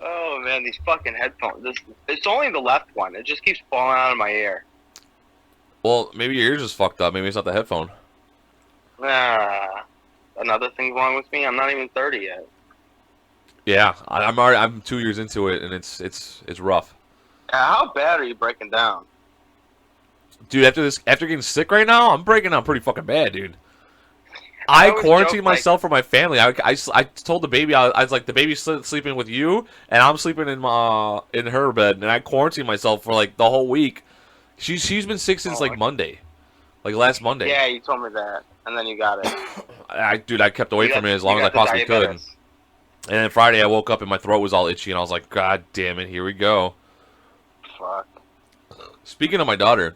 Oh man, these fucking headphones. It's only the left one. It just keeps falling out of my ear. Well, maybe your ears just fucked up. Maybe it's not the headphone. Another thing wrong with me. I'm not even 30 yet. Yeah, I'm 2 years into it, and it's rough. How bad are you breaking down? Dude, after getting sick right now, I'm breaking down pretty fucking bad, dude. I quarantined myself from my family. I told the baby I was like, the baby's sleeping with you, and I'm sleeping in her bed, and I quarantined myself for like the whole week. She's been sick since like Monday, like last Monday. Yeah, you told me that, and then you got it. I kept away from it as long as I possibly could. And then Friday I woke up and my throat was all itchy, and I was like, God damn it, here we go. Fuck. Speaking of my daughter,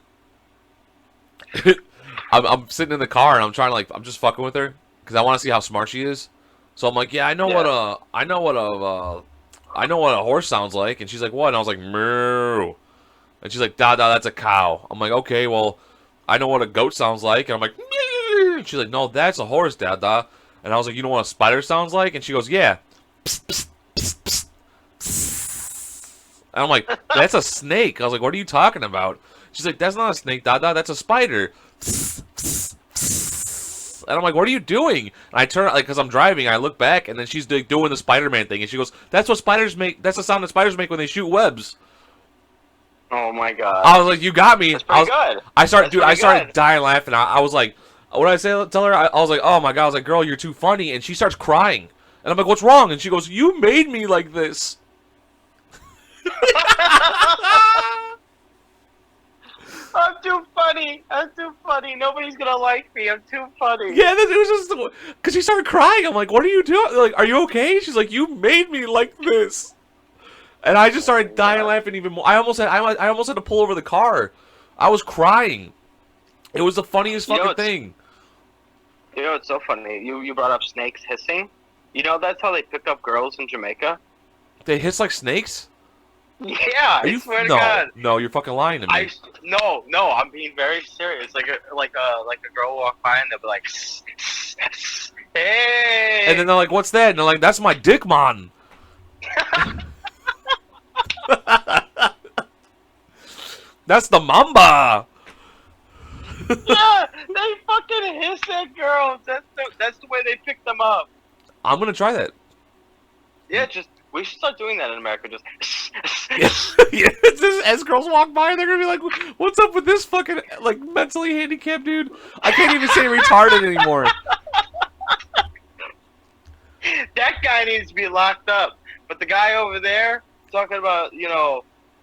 I'm sitting in the car and I'm just fucking with her because I want to see how smart she is. So I'm like, yeah, I know what a horse sounds like, and she's like, what? And I was like, moo. And she's like, da, that's a cow. I'm like, okay, well, I know what a goat sounds like. And I'm like, meow. She's like, no, that's a horse, da. And I was like, you know what a spider sounds like? And she goes, yeah. Psst, psst, psst, psst, psst. And I'm like, that's a snake. I was like, what are you talking about? She's like, that's not a snake, da, that's a spider. Psst, psst, psst. And I'm like, what are you doing? And I turn, like, because I'm driving, I look back, and then she's doing the Spider-Man thing. And she goes, that's what spiders make. That's the sound that spiders make when they shoot webs. Oh my god! I was like, "You got me." That's pretty good. I started dying laughing. I was like, "What did I say?" Tell her. I was like, "Oh my god!" I was like, "Girl, you're too funny," and she starts crying. And I'm like, "What's wrong?" And she goes, "You made me like this." I'm too funny. Nobody's gonna like me. I'm too funny. Yeah, it was just because she started crying. I'm like, "What are you doing? Like, are you okay?" She's like, "You made me like this." And I just started dying laughing even more. I almost had to pull over the car. I was crying. It was the funniest fucking thing. You know what's so funny? You brought up snakes hissing. You know that's how they pick up girls in Jamaica? They hiss like snakes? Yeah, I swear to God. No, you're fucking lying to me. No, I'm being very serious. Like a girl will walk by and they'll be like, hey. And then they're like, what's that? And they're like, that's my dick, man. That's the mamba. Yeah, they fucking hiss at girls. That's the way they pick them up. I'm gonna try that. Yeah, we should start doing that in America. Just yeah, just, as girls walk by, they're gonna be like, "What's up with this fucking like mentally handicapped dude?" I can't even say retarded anymore. That guy needs to be locked up. But the guy over there talking about,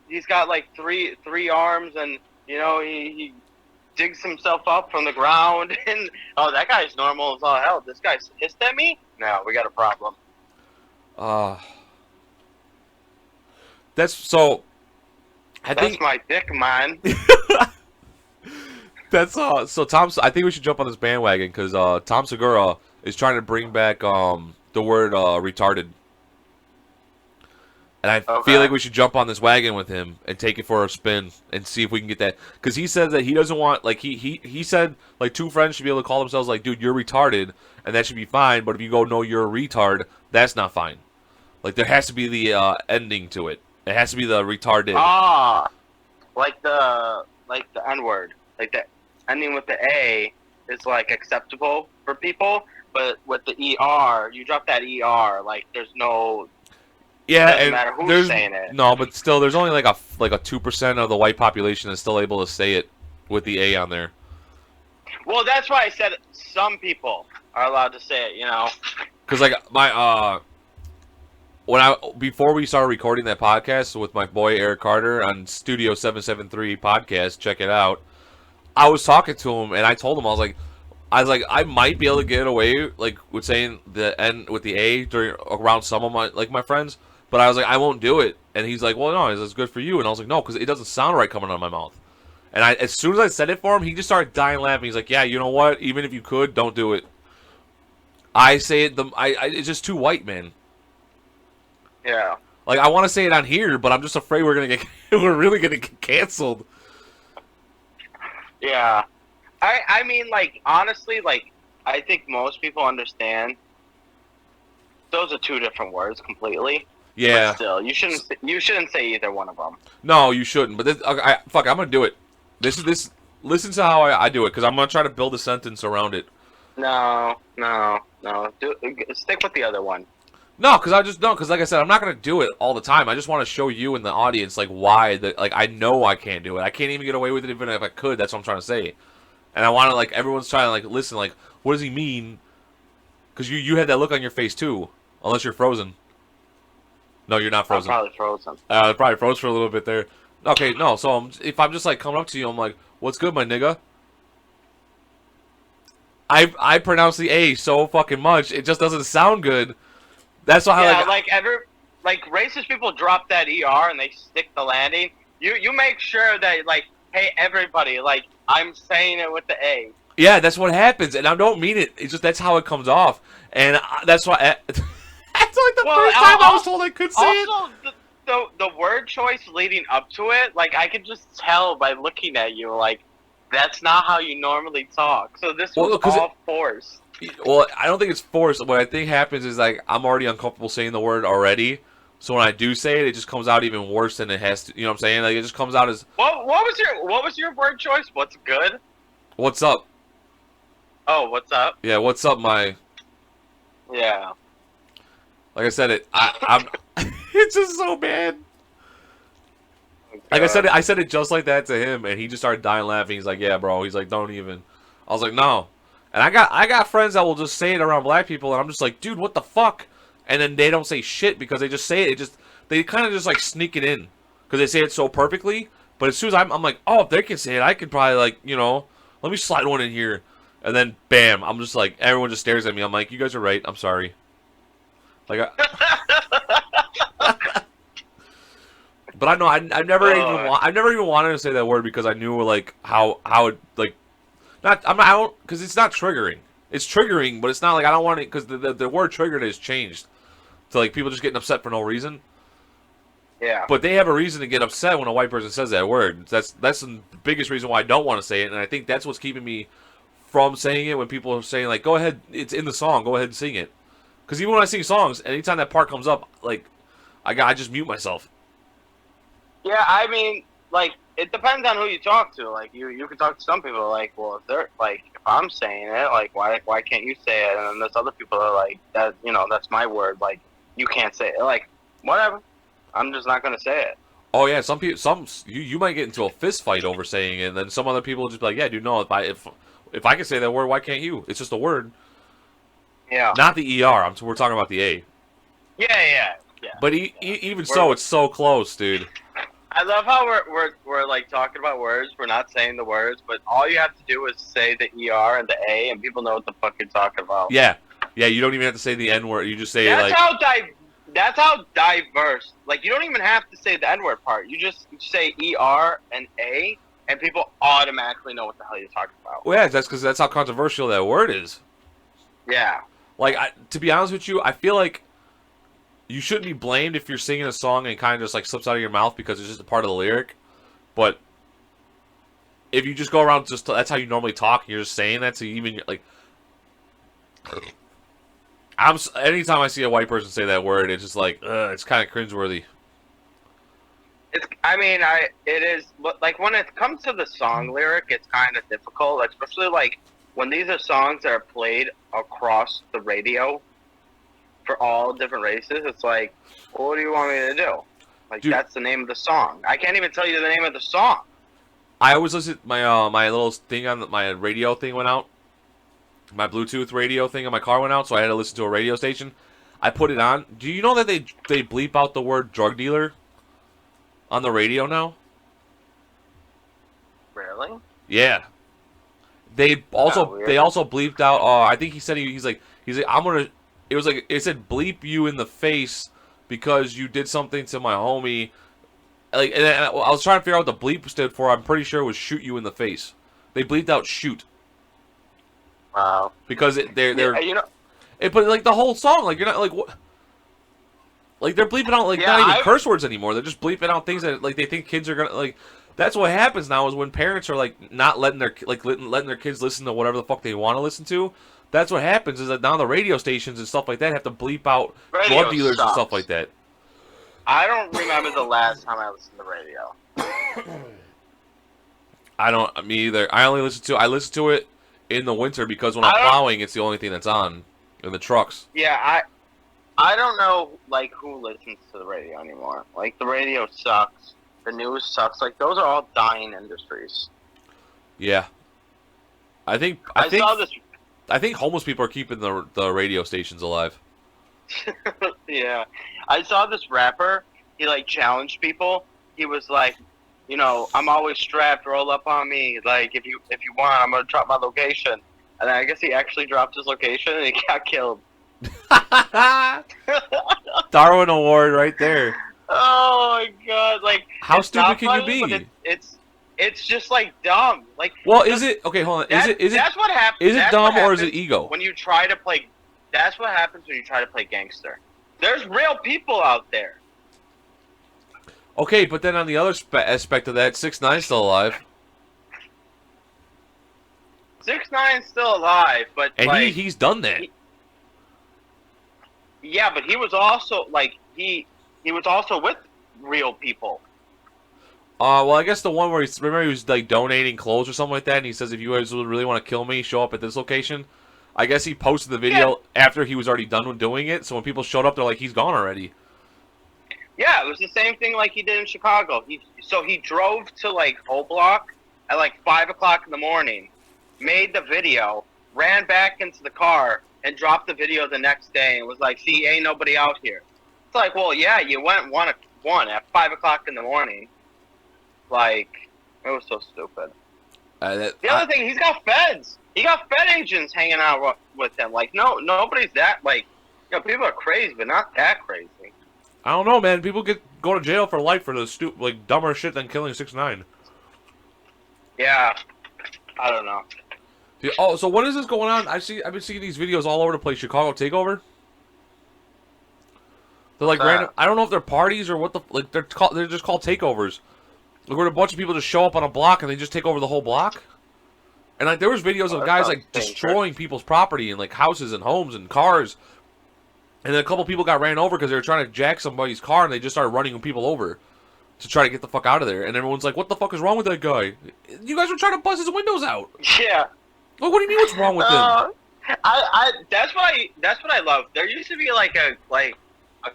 he's got like three arms, and he digs himself up from the ground, and that guy's normal as all hell. This guy's pissed at me? No, we got a problem. That's so. That's my dick, man. That's so Tom. I think we should jump on this bandwagon because Tom Segura is trying to bring back the word retarded, and I feel like we should jump on this wagon with him and take it for a spin and see if we can get that. Because he says that he doesn't want he said like two friends should be able to call themselves like, dude, you're retarded, and that should be fine. But if you go, no, you're a retard, that's not fine. Like there has to be the ending to it. It has to be the retarded. Like the N-word. Like the ending with the A is like acceptable for people, but with the ER, you drop that ER, like there's no. Yeah, doesn't and matter who's saying it. No, but still, there's only like a 2% of the white population that's still able to say it with the A on there. Well, that's why I said some people are allowed to say it. Because like before we started recording that podcast with my boy Eric Carter on Studio 773 podcast, check it out. I was talking to him and I told him I was like I might be able to get away like with saying the N with the A around some of my friends, but I was like I won't do it. And he's like, well, no, it's good for you. And I was like, no, because it doesn't sound right coming out of my mouth. And as soon as I said it for him, he just started dying laughing. He's like, yeah, you know what? Even if you could, don't do it. I say it. It's just too white, man. Yeah. Like I want to say it on here, but I'm just afraid we're really gonna get canceled. Yeah. I mean, like, honestly, like, I think most people understand those are two different words completely. Yeah. But still, you shouldn't say either one of them. No, you shouldn't. But I'm gonna do it. Listen to how I do it, because I'm gonna try to build a sentence around it. No. Stick with the other one. No, because like I said, I'm not gonna do it all the time. I just want to show you and the audience like why I know I can't do it. I can't even get away with it even if I could. That's what I'm trying to say. And I want to like everyone's trying to like listen. Like, what does he mean? Because you had that look on your face too, unless you're frozen. No, you're not frozen. I'm probably frozen. Probably froze for a little bit there. Okay, no. So if I'm just like coming up to you, I'm like, "What's good, my nigga?" I pronounce the A so fucking much, it just doesn't sound good. That's why. Yeah, like racist people drop that ER and they stick the landing. You make sure that like, hey everybody, like I'm saying it with the A. Yeah, that's what happens, and I don't mean it. It's just that's how it comes off, and that's why. That's like the first time I was told I could say it. Also, the word choice leading up to it, like I could just tell by looking at you, like that's not how you normally talk. So this was all forced. Well, I don't think it's forced. What I think happens is like I'm already uncomfortable saying the word already. So when I do say it, it just comes out even worse than it has to. You know what I'm saying? Like it just comes out as. What was your word choice? What's good? What's up? Oh, what's up? Yeah, what's up, my. Yeah. Like I said, I'm. It's just so bad. Like I said it just like that to him, and he just started dying laughing. He's like, "Yeah, bro." He's like, "Don't even." I was like, "No." And I got friends that will just say it around black people, and I'm just like, "Dude, what the fuck?" And then they don't say shit because they just say it. They kind of just like sneak it in because they say it so perfectly. But as soon as I'm like, "Oh, if they can say it, I could probably like let me slide one in here." And then bam, I'm just like everyone just stares at me. I'm like, "You guys are right. I'm sorry." Like. But I know I've never even wanted to say that word because I knew like how it like I don't because it's not triggering. It's triggering, but it's not like I don't want it because the word triggered has changed to like people just getting upset for no reason. Yeah. But they have a reason to get upset when a white person says that word. That's the biggest reason why I don't want to say it, and I think that's what's keeping me from saying it when people are saying like, "Go ahead, it's in the song. Go ahead and sing it." Because even when I sing songs, anytime that part comes up, like I just mute myself. Yeah, I mean, like, it depends on who you talk to. Like, you can talk to some people, like, well, if they're, like, if I'm saying it, like, why can't you say it? And then there's other people that are like, that, that's my word, like, you can't say it. Like, whatever. I'm just not going to say it. Oh, yeah, you might get into a fist fight over saying it, and then some other people will just be like, yeah, dude, no, if I can say that word, why can't you? It's just a word. Yeah. Not the ER, we're talking about the A. Yeah. But even so, it's so close, dude. I love how we're like talking about words. We're not saying the words, but all you have to do is say the ER and the A, and people know what the fuck you're talking about. Yeah. You don't even have to say the N word. You just say That's like. That's how diverse. Like, you don't even have to say the N word part. You just say ER and A, and people automatically know what the hell you're talking about. Well, yeah, that's because that's how controversial that word is. Yeah. Like, to be honest with you, I feel like you shouldn't be blamed if you're singing a song and it kind of just like slips out of your mouth because it's just a part of the lyric. But if you just go around that's how you normally talk, and you're just saying that, so you even like. Anytime I see a white person say that word, it's just like, it's kind of cringeworthy. It is, like, when it comes to the song lyric, it's kind of difficult, especially, like, when these are songs that are played across the radio for all different races. It's like, well, what do you want me to do? Like, dude, that's the name of the song. I can't even tell you the name of the song. I always listen, my little thing on my radio thing went out. My Bluetooth radio thing on my car went out, so I had to listen to a radio station. I put it on. Do you know that they bleep out the word drug dealer on the radio now? Really? Yeah. They also bleeped out. I think he said he's like I'm gonna. It was like it said bleep you in the face because you did something to my homie. Like, and I was trying to figure out what the bleep stood for. I'm pretty sure it was shoot you in the face. They bleeped out shoot. Wow. Because but like the whole song, like you're not like what, like they're bleeping out like not even curse words anymore. They're just bleeping out things that like they think kids are gonna like. That's what happens now is when parents are like not letting their kids listen to whatever the fuck they want to listen to. That's what happens is that now the radio stations and stuff like that have to bleep out drug dealers and stuff like that. I don't remember the last time I listened to radio. Me either. I listen to it in the winter because when I'm plowing, it's the only thing that's on in the trucks. Yeah, I don't know like who listens to the radio anymore. Like the radio sucks, the news sucks. Like those are all dying industries. Yeah, I think homeless people are keeping the radio stations alive. Yeah, I saw this rapper. He like challenged people. He was like, you know, I'm always strapped, roll up on me. Like, if you want, I'm going to drop my location. And I guess he actually dropped his location and he got killed. Darwin Award right there. Oh, my God. Like, how stupid can you be? It's just, like, dumb. Like, well, is it... Okay, hold on. That's what happens. Is it dumb or is it ego? When you try to play... That's what happens when you try to play gangster. There's real people out there. Okay, but then on the other aspect of that, 6ix9ine's still alive. 6ix9ine's still alive, but and like, he's done that. Yeah, but he was also like he was also with real people. Well, I guess the one where he was like donating clothes or something like that, and he says if you guys really want to kill me, show up at this location. I guess he posted the video after he was already done with doing it, so when people showed up, they're like, he's gone already. Yeah, it was the same thing like he did in Chicago. He drove to like O Block at like 5 o'clock in the morning, made the video, ran back into the car, and dropped the video the next day and was like, see, ain't nobody out here. It's like, well, yeah, you went one at 5 o'clock in the morning. Like, it was so stupid. The other thing, he's got feds. He got Fed agents hanging out with him. Like, nobody's that, like, you know, people are crazy, but not that crazy. I don't know, man. People go to jail for life for the like dumber shit than killing 6ix9ine. Yeah, I don't know. Oh, so what is this going on? I've been seeing these videos all over the place. Chicago takeover. They're like random. I don't know if they're parties or what the like. They're just called takeovers. Like where a bunch of people just show up on a block and they just take over the whole block. And like there was videos of guys like destroying people's property and like houses and homes and cars. And then a couple people got ran over because they were trying to jack somebody's car, and they just started running people over to try to get the fuck out of there. And everyone's like, "What the fuck is wrong with that guy? You guys were trying to bust his windows out." Yeah. Like, what do you mean? What's wrong with him? That's what I love. There used to be like a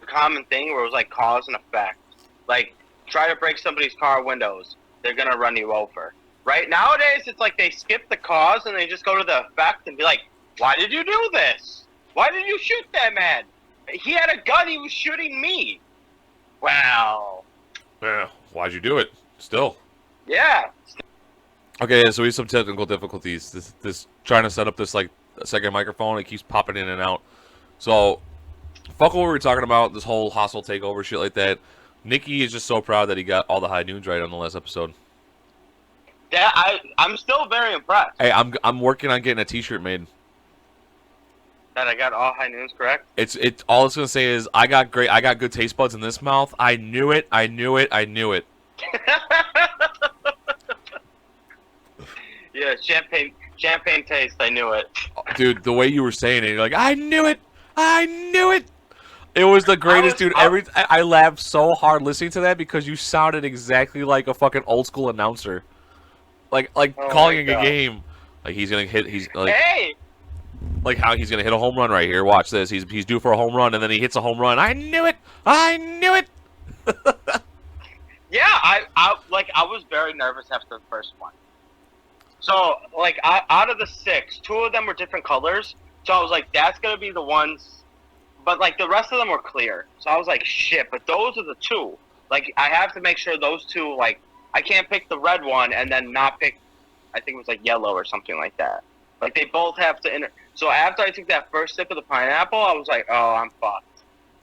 common thing where it was like cause and effect. Like, try to break somebody's car windows, they're gonna run you over. Right nowadays, it's like they skip the cause and they just go to the effect and be like, "Why did you do this? Why did you shoot that man?" He had a gun. He was shooting me. Wow. Yeah. Why'd you do it? Still. Yeah. Okay, so we have some technical difficulties. This trying to set up this like second microphone. It keeps popping in and out. So, fuck what we were talking about. This whole hostile takeover shit like that. Nikki is just so proud that he got all the high noons right on the last episode. Yeah, I'm still very impressed. Hey, I'm working on getting a T-shirt made. That I got all high noons correct. It's all it's gonna say is I got good taste buds in this mouth. I knew it. I knew it. I knew it. Yeah, champagne taste. I knew it. Dude, the way you were saying it, you're like, I knew it. I knew it. It was the greatest, dude. I laughed so hard listening to that because you sounded exactly like a fucking old school announcer, like calling a game. Like he's gonna hit. He's like, hey. Like how he's gonna hit a home run right here. Watch this. He's due for a home run, and then he hits a home run. I knew it. I knew it. Yeah, I was very nervous after the first one. So like out of the 6, 2 of them were different colors. So I was like, that's gonna be the ones. But like the rest of them were clear. So I was like, shit. But those are the 2. Like I have to make sure those 2. Like I can't pick the red one and then not pick. I think it was like yellow or something like that. Like they both have to. So after I took that first sip of the pineapple, I was like, oh, I'm fucked.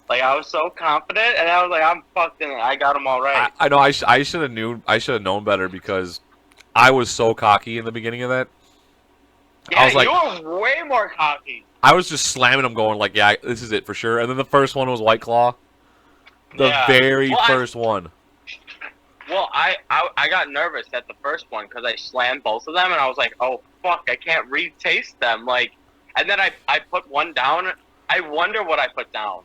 Like I was so confident, and I was like, I'm fucked, and I got them all right. I know. I should have knew. I should have known better because I was so cocky in the beginning of that. Yeah, I was like, you were way more cocky. I was just slamming them, going like, yeah, this is it for sure. And then the first one was White Claw. The very first one. Well, I got nervous at the first one because I slammed both of them, and I was like, oh fuck, I can't re-taste them. Like, and then I put one down. I wonder what I put down.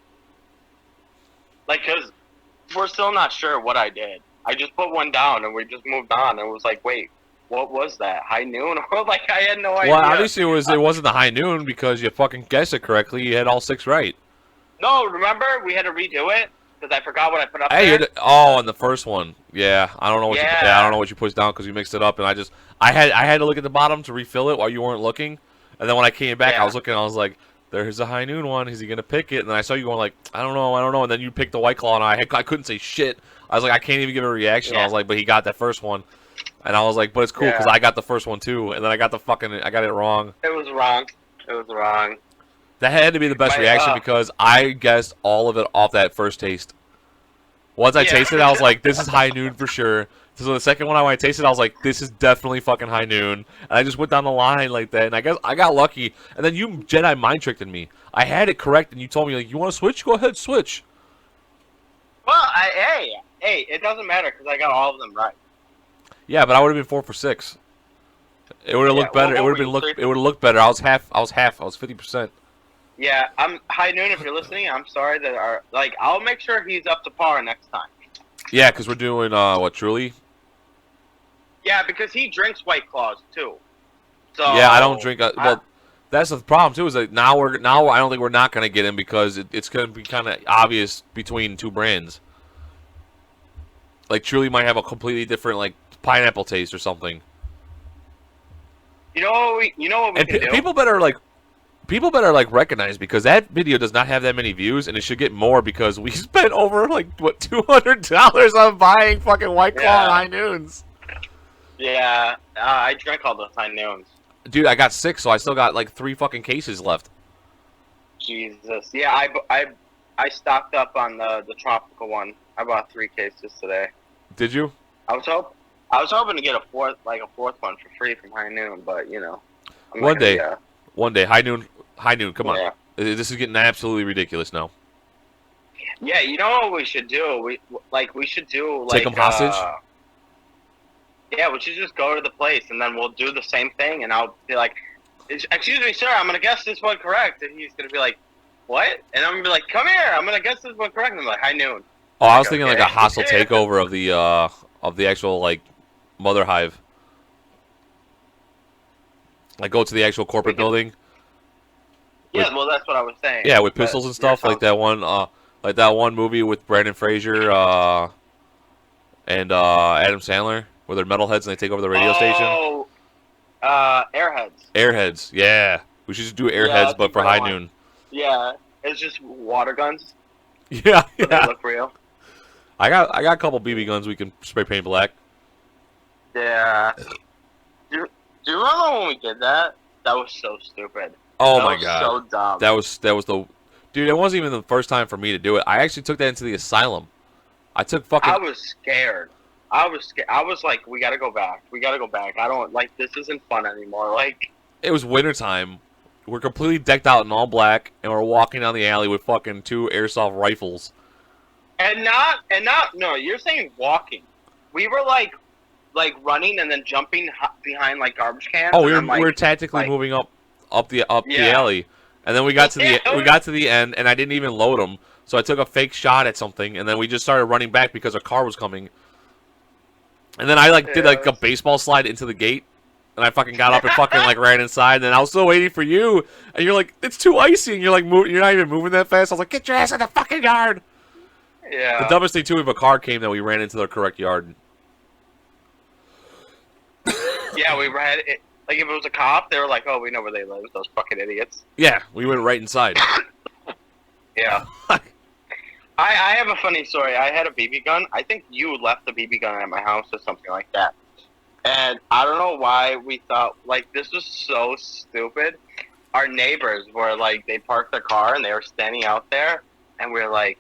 Like, cause we're still not sure what I did. I just put one down, and we just moved on. And it was like, wait, what was that? High noon? Like, I had no idea. Well, obviously it wasn't the high noon because you fucking guessed it correctly. You had all 6 right. No, remember we had to redo it because I forgot what I put up there. On the first one, yeah. I don't know what I don't know what you pushed down because you mixed it up, and I had to look at the bottom to refill it while you weren't looking, and then when I came back, I was looking, I was like, there's a high noon one. Is he gonna pick it? And then I saw you going like, I don't know, and then you picked the White Claw, and I couldn't say shit. I was like, I can't even give a reaction. I was like, but he got that first one, and I was like, but it's cool because I got the first one too, and then I got it wrong. It was wrong. That had to be the best reaction because I guessed all of it off that first taste. Once I tasted it, I was like, this is high noon for sure. So the second one when I tasted it, I was like, this is definitely fucking high noon. And I just went down the line like that, and I guess I got lucky. And then you Jedi mind tricked me. I had it correct, and you told me, like, you want to switch? Go ahead, switch. Well, hey, it doesn't matter because I got all of them right. Yeah, but I would have been 4 for 6. It would have looked better. It would have looked better. I was 50%. Yeah, I'm high noon. If you're listening, I'm sorry that I'll make sure he's up to par next time. Yeah, because we're doing what, Truly? Yeah, because he drinks White Claws too. So yeah, I don't drink. Well, that's the problem too. Is that now I don't think we're not gonna get him because it's gonna be kind of obvious between 2 brands. Like Truly might have a completely different like pineapple taste or something. You know what we can do? People better recognize because that video does not have that many views and it should get more because we spent over like what $200 on buying fucking White Claw and High Noons. Yeah, I drank all those High Noons. Dude, I got 6, so I still got like 3 fucking cases left. Jesus. Yeah, I stocked up on the tropical one. I bought 3 cases today. Did you? I was hoping to get a fourth one for free from High Noon, but you know. One day, High Noon, come on. This is getting absolutely ridiculous now. Yeah, you know what we should do? We should do take them hostage. Yeah, we should just go to the place and then we'll do the same thing, and I'll be like, "Excuse me, sir, I'm gonna guess this one correct," and he's gonna be like, "What?" And I'm gonna be like, "Come here, I'm gonna guess this one correct." And I'm like, "High Noon." Oh, I was thinking like a hostile takeover of the actual like mother hive. Like go to the actual corporate building. Yeah, well, that's what I was saying. Yeah, with pistols and stuff, like that one movie with Brandon Fraser and Adam Sandler, where they're metalheads and they take over the radio station. Oh, Airheads. Airheads, yeah. We should just do Airheads, but for High Noon. Yeah, It's just water guns. Yeah, So they yeah. look real. I got a couple BB guns we can spray paint black. Yeah. Do you remember when we did that? That was so stupid. Oh that my was god. So dumb. That was the dude. It wasn't even the first time for me to do it. I actually took that into the asylum. I took fucking. I was scared. I was like, we gotta go back. We gotta go back. I don't like this. Isn't fun anymore. Like It was wintertime. We're completely decked out in all black, and we're walking down the alley with fucking 2 airsoft rifles. and not. No, you're saying walking. We were like running and then jumping behind like garbage cans. Oh, and we were tactically like- moving up the Yeah. alley, and then we got to the Yeah. end, and I didn't even load them. So I took a fake shot at something, and then we just started running back because a car was coming. And then I did like a baseball slide into the gate, and I fucking got up and fucking like ran inside. And then I was still waiting for you, and you're like, "It's too icy," and you're like, "You're not even moving that fast." I was like, "Get your ass in the fucking yard!" Yeah. The dumbest thing too, if a car came, that we ran into the correct yard. Yeah, we ran it. Like if it was a cop, they were like, "Oh, we know where they live. Those fucking idiots." Yeah, we went right inside. Yeah. I have a funny story. I had a BB gun. I think you left the BB gun at my house or something like that. And I don't know why we thought, like, this was so stupid. Our neighbors were, like, they parked their car and they were standing out there. And we were, like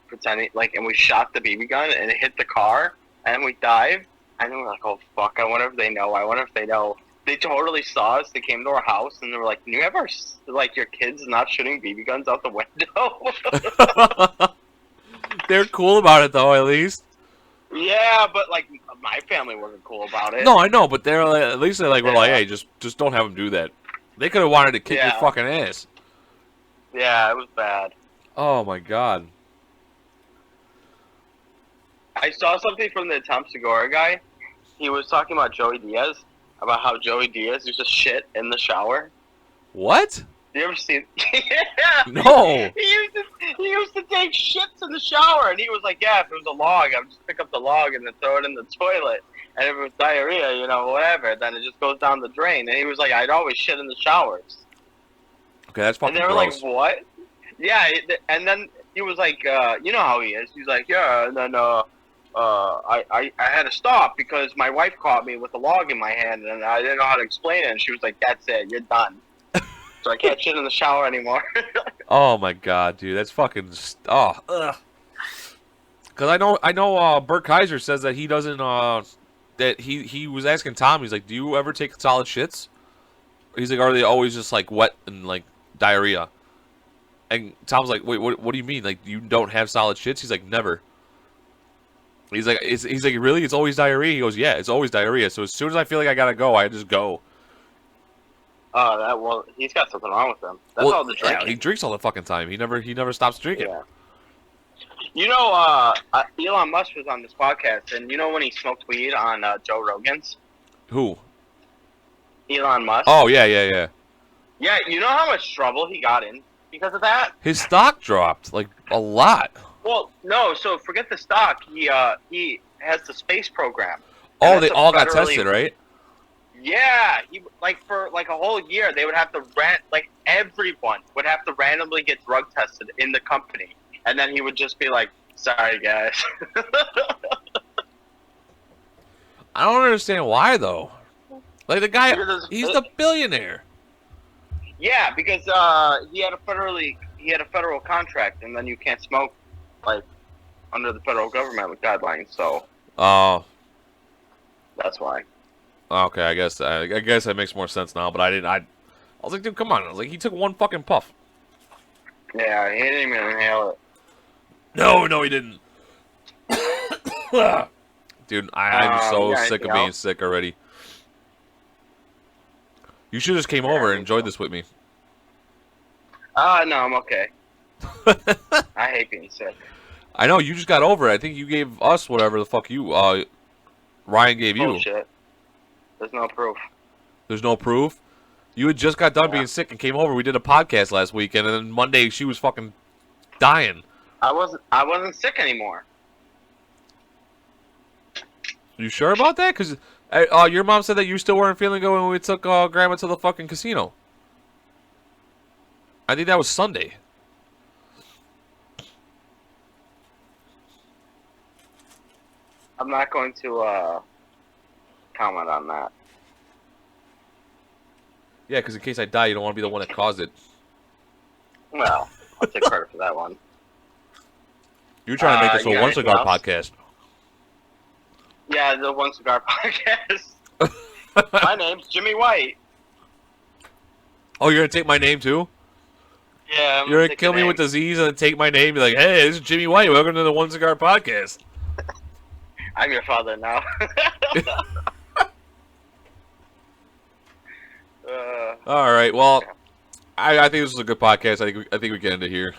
pretending, like, and we shot the BB gun and it hit the car. And we dived. And then we're like, oh, fuck, I wonder if they know. I wonder if they know. They totally saw us. They came to our house and they were like, can you ever, like, your kids not shooting BB guns out the window? They're cool about it though, at least. Yeah, but like my family wasn't cool about it. No, I know, but they're like, at least we're like, hey, just don't have them do that. They could have wanted to kick your fucking ass. Yeah, it was bad. Oh my god. I saw something from the Tom Segura guy. He was talking about Joey Diaz, about how Joey Diaz used to shit in the shower. What? You ever seen? Yeah. No. He used to take shits in the shower, and he was like, "Yeah, if it was a log, I would just pick up the log and then throw it in the toilet. And if it was diarrhea, whatever, then it just goes down the drain." And he was like, "I'd always shit in the showers." Okay, that's fucking And they were gross. like, "What?" Yeah, and then he was like, you know how he is. He's like, "Yeah," and then I had to stop because my wife caught me with a log in my hand, and I didn't know how to explain it. And she was like, "That's it, you're done." So I can't shit in the shower anymore. Oh my god, dude, that's fucking ugh. Because I know Bert Kaiser says that he doesn't that he was asking Tom, he's like, do you ever take solid shits? He's like, are they always just like wet and like diarrhea? And Tom's like, wait, what do you mean? Like, you don't have solid shits? He's like, never. He's like, really? It's always diarrhea? He goes, yeah, it's always diarrhea. So as soon as I feel like I gotta go, I just go. Well, he's got something wrong with him. That's all the drinking. Yeah, he drinks all the fucking time. He never stops drinking. Yeah. Elon Musk was on this podcast, and you know when he smoked weed on Joe Rogan's? Who? Elon Musk. Oh, yeah. Yeah, you know how much trouble he got in because of that? His stock dropped, like, a lot. Well, no, so forget the stock. He has the space program. Oh, they all got tested, right? Yeah, for a whole year, they would have to everyone would have to randomly get drug tested in the company, and then he would just be like, "Sorry, guys." I don't understand why though. Like the guy, he's the billionaire. Yeah, because he had a federal contract, and then you can't smoke under the federal government guidelines. So. Oh. That's why. Okay, I guess that makes more sense now. But I was like, dude, come on. I was like, he took one fucking puff. Yeah, he didn't even inhale it. No, he didn't. Dude, I'm so sick of being sick already. You should have just came over and enjoyed this with me. No, I'm okay. I hate being sick. I know, you just got over it. I think you gave us whatever the fuck Ryan gave you. Bullshit. There's no proof. There's no proof? You had just got done being sick and came over. We did a podcast last weekend, and then Monday she was fucking dying. I wasn't sick anymore. You sure about that? Because your mom said that you still weren't feeling good when we took Grandma to the fucking casino. I think that was Sunday. I'm not going to comment on that. Yeah, because in case I die, you don't want to be the one that caused it. Well, I'll take credit for that one. You're trying to make this you a got one anything cigar else? podcast. Yeah, the One Cigar Podcast. My name's Jimmy White. Oh, you're gonna take my name too? Yeah, I'm You're gonna take kill your me name. with disease and then take my name? Be like, hey, this is Jimmy White. Welcome to the One Cigar Podcast. I'm your father now. All right. Well, I think this was a good podcast. I think we can end it here.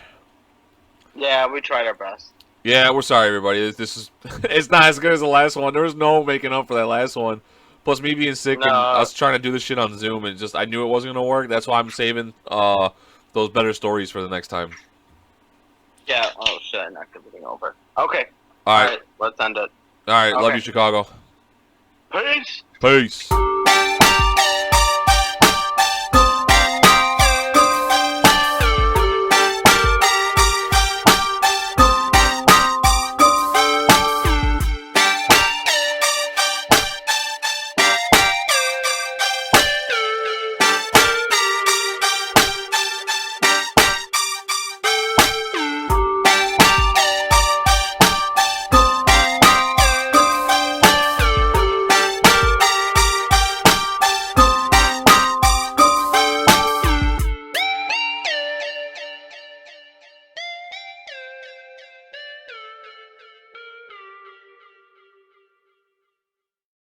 Yeah, we tried our best. Yeah, we're sorry, everybody. This is it's not as good as the last one. There was no making up for that last one. Plus, me being sick and us trying to do this shit on Zoom, and just I knew it wasn't gonna work. That's why I'm saving those better stories for the next time. Yeah. Oh shit! I knocked everything over. Okay. All right. Let's end it. All right. Love Okay. you, Chicago. Peace. Peace.